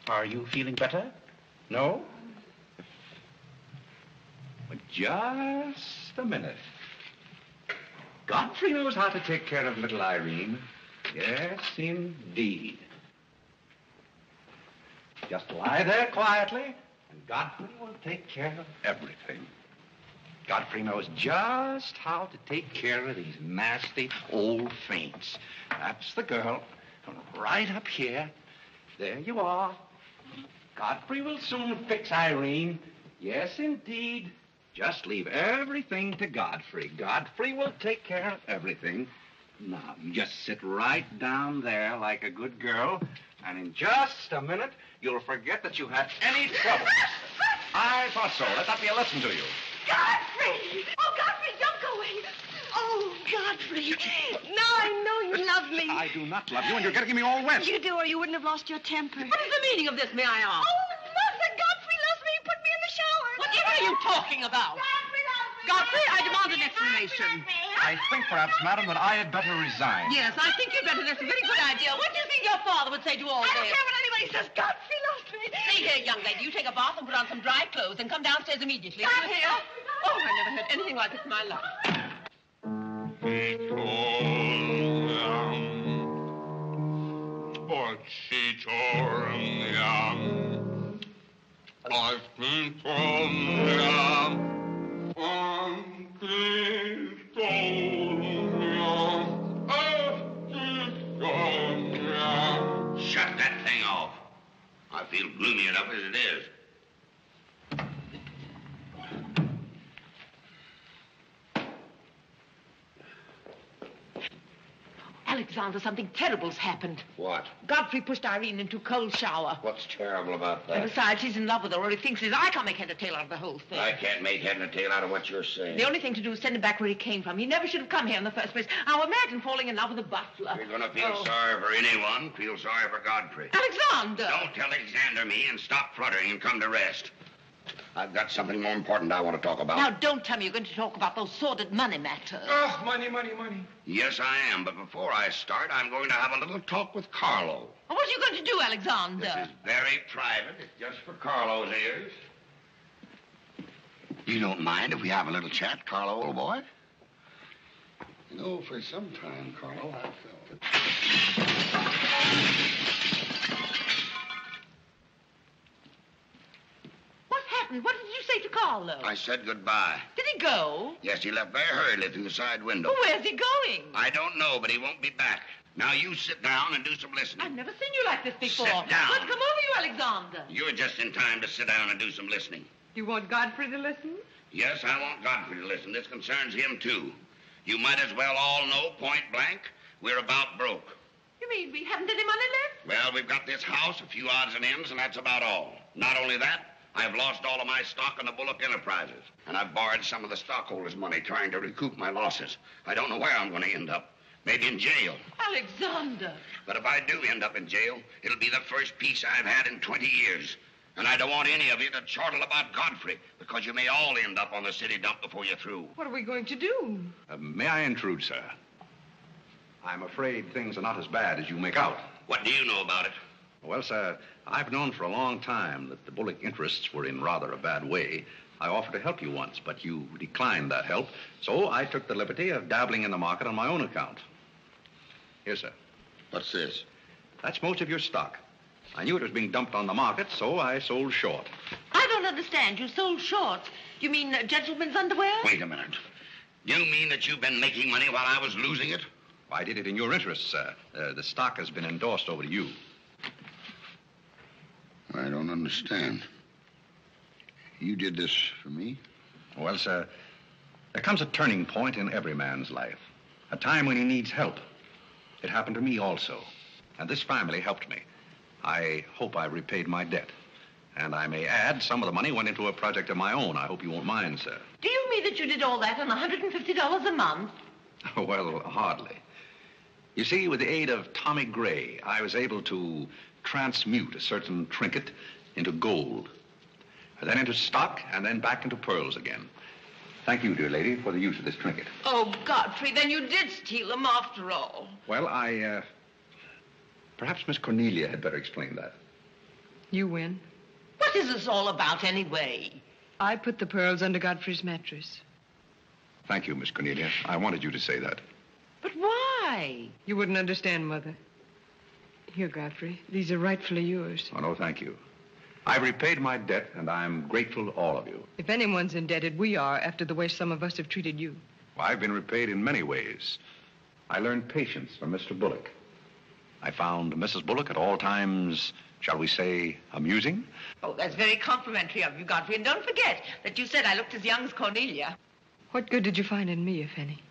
Are you feeling better? No? Well, just a minute. Godfrey knows how to take care of little Iriene. Yes, indeed. Just lie there quietly, and Godfrey will take care of everything. Godfrey knows just how to take care of these nasty old faints. That's the girl. Right up here. There you are. Godfrey will soon fix Iriene. Yes, indeed. Just leave everything to Godfrey. Godfrey will take care of everything. Now, you just sit right down there like a good girl, and in just a minute, you'll forget that you had any trouble. I thought so. Let that be a lesson to you. Godfrey! Oh, Godfrey, don't go away. Oh, Godfrey. Now I know you love me. I do not love you, and you're getting me all wet. You do, or you wouldn't have lost your temper. What is the meaning of this, may I ask? Oh, Mother, Godfrey loves me. He put me in the shower. Whatever are you talking about? Godfrey, I demand an explanation. I think, perhaps, madam, that I had better resign. Yes, I think you'd better. That's a very good idea. What do you think your father would say to all this? I don't care what anybody says. Godfrey loves me. See here, young lady, you take a bath and put on some dry clothes and come downstairs immediately. Come here. Oh, I never heard anything like it in my life. Shut that thing off. I feel gloomy enough as it is. Alexander, something terrible's happened. What? Godfrey pushed Iriin into a cold shower. What's terrible about that? And besides, he's in love with her, or he thinks he is. I can't make head or tail out of the whole thing. I can't make head and tail out of what you're saying. The only thing to do is send him back where he came from. He never should have come here in the first place. Now imagine falling in love with a butler. You're going to feel sorry for anyone. Feel sorry for Godfrey. Alexander! Don't tell Alexander me and stop fluttering and come to rest. I've got something more important I want to talk about. Now, don't tell me you're going to talk about those sordid money matters. Oh, money. Yes, I am. But before I start, I'm going to have a little talk with Carlo. What are you going to do, Alexander? This is very private. It's just for Carlo's ears. You don't mind if we have a little chat, Carlo, old boy? You know, for some time, Carlo, I felt it. What did you say to Carlo? I said goodbye. Did he go? Yes, he left very hurriedly through the side window. Well, where's he going? I don't know, but he won't be back. Now, you sit down and do some listening. I've never seen you like this before. Sit down. What's come over you, Alexander? You're just in time to sit down and do some listening. You want Godfrey to listen? Yes, I want Godfrey to listen. This concerns him, too. You might as well all know, point blank, we're about broke. You mean we haven't any money left? Well, we've got this house, a few odds and ends, and that's about all. Not only that, I've lost all of my stock in the Bullock Enterprises, and I've borrowed some of the stockholders' money trying to recoup my losses. I don't know where I'm going to end up. Maybe in jail. Alexander. But if I do end up in jail, it'll be the first peace I've had in 20 years. And I don't want any of you to chortle about Godfrey, because you may all end up on the city dump before you're through. What are we going to do? May I intrude, sir? I'm afraid things are not as bad as you make out. What do you know about it? Well, sir, I've known for a long time that the Bullock interests were in rather a bad way. I offered to help you once, but you declined that help, so I took the liberty of dabbling in the market on my own account. Here, sir. What's this? That's most of your stock. I knew it was being dumped on the market, so I sold short. I don't understand. You sold short. You mean gentlemen's underwear? Wait a minute. You mean that you've been making money while I was losing it? I did it in your interests, sir. The stock has been endorsed over to you. I don't understand. You did this for me? Well, sir, there comes a turning point in every man's life. A time when he needs help. It happened to me also. And this family helped me. I hope I repaid my debt. And I may add, some of the money went into a project of my own. I hope you won't mind, sir. Do you mean that you did all that on $150 a month? Well, hardly. You see, with the aid of Tommy Gray, I was able to transmute a certain trinket into gold, and then into stock, and then back into pearls again. Thank you, dear lady, for the use of this trinket. Oh, Godfrey, then you did steal them after all. Well, perhaps Miss Cornelia had better explain that. You win. What is this all about, anyway? I put the pearls under Godfrey's mattress. Thank you, Miss Cornelia. I wanted you to say that. But why? You wouldn't understand, Mother. Here, Godfrey. These are rightfully yours. Oh, no, thank you. I've repaid my debt, and I'm grateful to all of you. If anyone's indebted, we are, after the way some of us have treated you. Well, I've been repaid in many ways. I learned patience from Mr. Bullock. I found Mrs. Bullock at all times, shall we say, amusing. Oh, that's very complimentary of you, Godfrey. And don't forget that you said I looked as young as Cornelia. What good did you find in me, if any?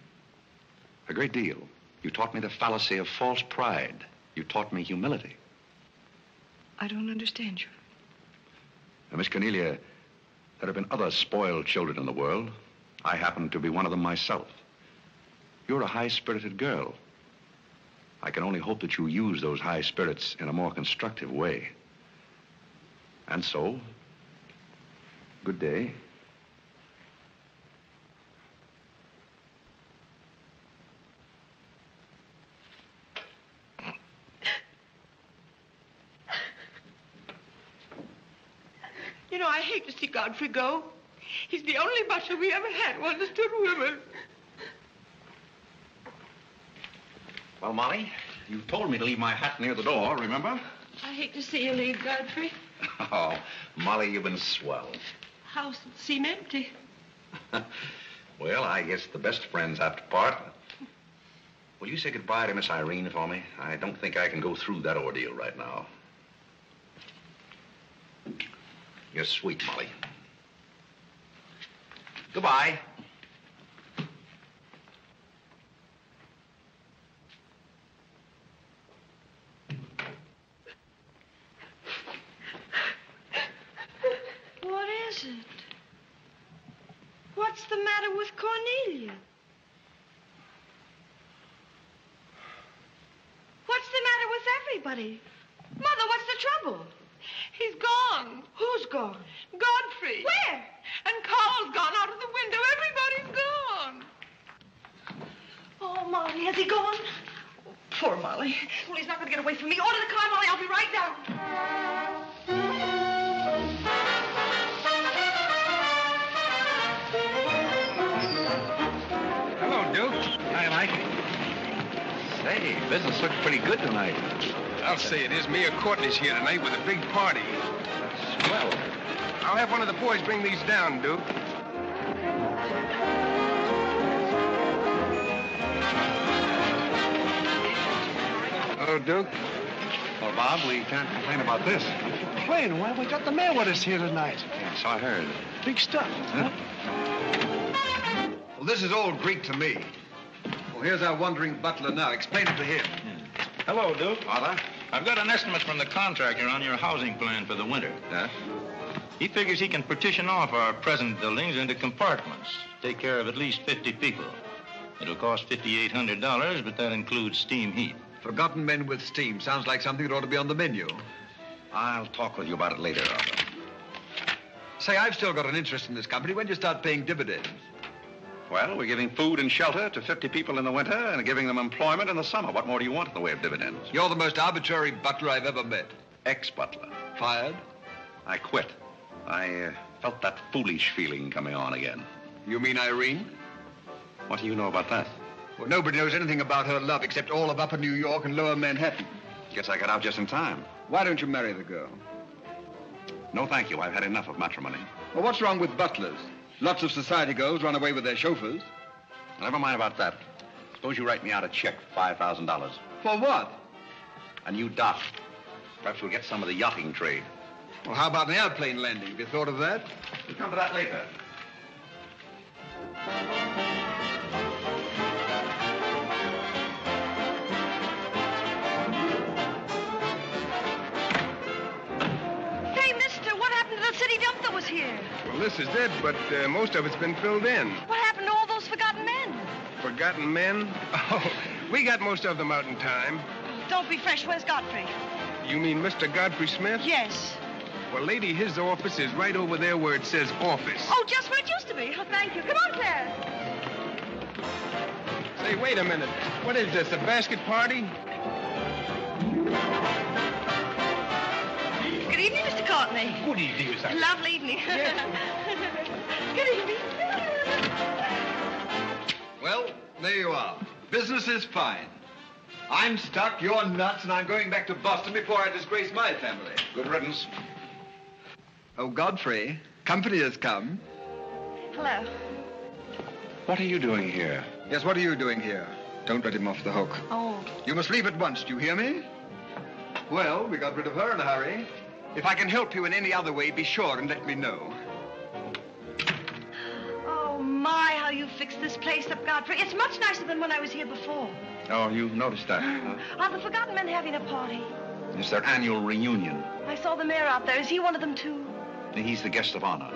A great deal. You taught me the fallacy of false pride. You taught me humility. I don't understand you. Now, Miss Cornelia, there have been other spoiled children in the world. I happen to be one of them myself. You're a high-spirited girl. I can only hope that you use those high spirits in a more constructive way. And so, good day. You know, I hate to see Godfrey go. He's the only butler we ever had who understood women. Well, Molly, you told me to leave my hat near the door, remember? I hate to see you leave, Godfrey. Oh, Molly, you've been swell. House seem empty. Well, I guess the best friends have to part. Will you say goodbye to Miss Airín for me? I don't think I can go through that ordeal right now. You're sweet, Molly. Goodbye. What is it? What's the matter with Cornelia? What's the matter with everybody? Mother, what's the trouble? He's gone. Who's gone? Godfrey. Where? And Carl's gone out of the window. Everybody's gone. Oh, Molly, has he gone? Oh, poor Molly. Well, he's not going to get away from me. Order the car, Molly. I'll be right down. Hello, Duke. I like it. Say, business looks pretty good tonight. I'll say it is. Mia Courtney's here tonight with a big party. Swell. I'll have one of the boys bring these down, Duke. Hello, Duke. Well, Bob, we can't complain about this. Complain? Why, we got the mayor with us here tonight. Yes, I heard. Big stuff, huh? Well, this is all Greek to me. Well, here's our wandering butler now. Explain it to him. Hello, Duke. Father? I've got an estimate from the contractor on your housing plan for the winter. Yes? He figures he can partition off our present buildings into compartments, take care of at least 50 people. It'll cost $5,800, but that includes steam heat. Forgotten men with steam. Sounds like something that ought to be on the menu. I'll talk with you about it later, Arthur. Say, I've still got an interest in this company. When do you start paying dividends? Well, we're giving food and shelter to 50 people in the winter and giving them employment in the summer. What more do you want in the way of dividends? You're the most arbitrary butler I've ever met. Ex-butler. Fired? I quit. I felt that foolish feeling coming on again. You mean Airín? What do you know about that? Well, nobody knows anything about her love except all of Upper New York and Lower Manhattan. Guess I got out just in time. Why don't you marry the girl? No, thank you. I've had enough of matrimony. Well, what's wrong with butlers? Lots of society girls run away with their chauffeurs. Never mind about that. Suppose you write me out a check for $5,000. For what? A new dock. Perhaps we'll get some of the yachting trade. Well, how about an airplane landing? Have you thought of that? We'll come to that later. Hey, mister, what happened to the city dump that was here? Well, this is it, but most of it's been filled in. What happened to all those forgotten men? Forgotten men? Oh, we got most of them out in time. Don't be fresh. Where's Godfrey? You mean Mr. Godfrey Smith? Yes. Well, lady, his office is right over there where it says office. Oh, just where it used to be. Oh, thank you. Come on, Claire. Say, wait a minute. What is this, a basket party? Good evening, Mr. Courtney. Good evening, sir. Lovely evening. Good evening. Well, there you are. Business is fine. I'm stuck, you're nuts, and I'm going back to Boston before I disgrace my family. Good riddance. Oh, Godfrey, company has come. Hello. What are you doing here? Yes, what are you doing here? Don't let him off the hook. Oh. You must leave at once, do you hear me? Well, we got rid of her in a hurry. If I can help you in any other way, be sure and let me know. Oh, my, how you fixed this place up, Godfrey. It's much nicer than when I was here before. Oh, you noticed that, huh? Are the forgotten men having a party? It's their annual reunion. I saw the mayor out there. Is he one of them, too? He's the guest of honor.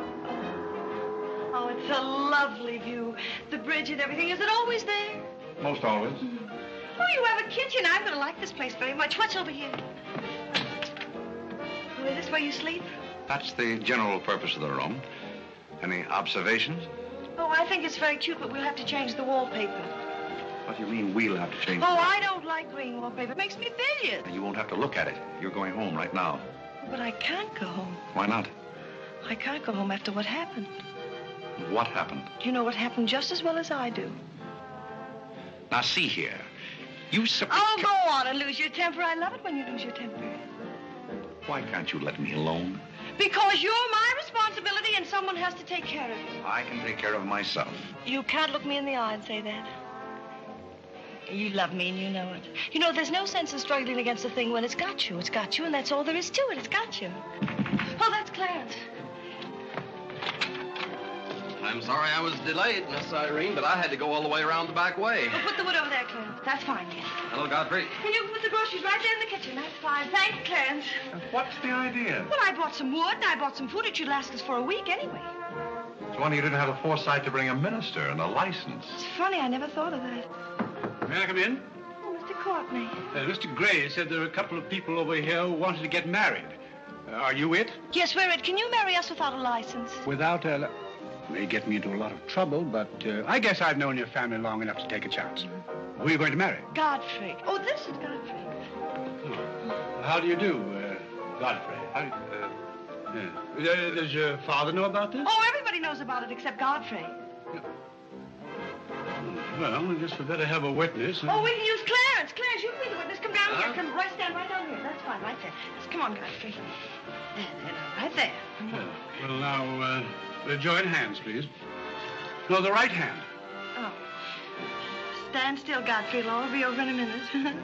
Oh, it's a lovely view. The bridge and everything. Is it always there? Most always. Oh, you have a kitchen. I'm going to like this place very much. What's over here? Oh, is this where you sleep? That's the general purpose of the room. Any observations? Oh, I think it's very cute, but we'll have to change the wallpaper. What do you mean we'll have to change Oh, I don't like green wallpaper. It makes me bilious. You won't have to look at it. You're going home right now. But I can't go home. Why not? I can't go home after what happened. What happened? You know what happened just as well as I do. Now, see here. You simply... Oh, go on and lose your temper. I love it when you lose your temper. Why can't you let me alone? Because you're my responsibility and someone has to take care of you. I can take care of myself. You can't look me in the eye and say that. You love me and you know it. You know, there's no sense in struggling against a thing when it's got you. It's got you, and that's all there is to it. It's got you. Oh, that's Clarence. I'm sorry I was delayed, Miss Airín, but I had to go all the way around the back way. Well, put the wood over there, Clarence. That's fine, yes. Hello, Godfrey. And you can put the groceries right there in the kitchen. That's fine. Thanks, Clarence. What's the idea? Well, I bought some wood, and I bought some food. It should last us for a week anyway. It's wonder you didn't have the foresight to bring a minister and a license. It's funny, I never thought of that. May I come in? Oh, Mr. Courtney. Mr. Gray said there are a couple of people over here who wanted to get married. Are you it? Yes, we're it. Can you marry us without a license? Without a... May get me into a lot of trouble, but I guess I've known your family long enough to take a chance. Who are you going to marry? Godfrey. Oh, this is Godfrey. Oh. How do you do, Godfrey? Does your father know about this? Oh, everybody knows about it except Godfrey. Well, I guess we better have a witness. Oh, we can use Clarence. Clarence, you can be the witness. Come down here. Come right, stand right down here. That's fine, right there. Just come on, Godfrey. There, right there. Well, now, join hands, please. No, the right hand. Oh. Stand still, Godfrey. It'll all be over in a minute.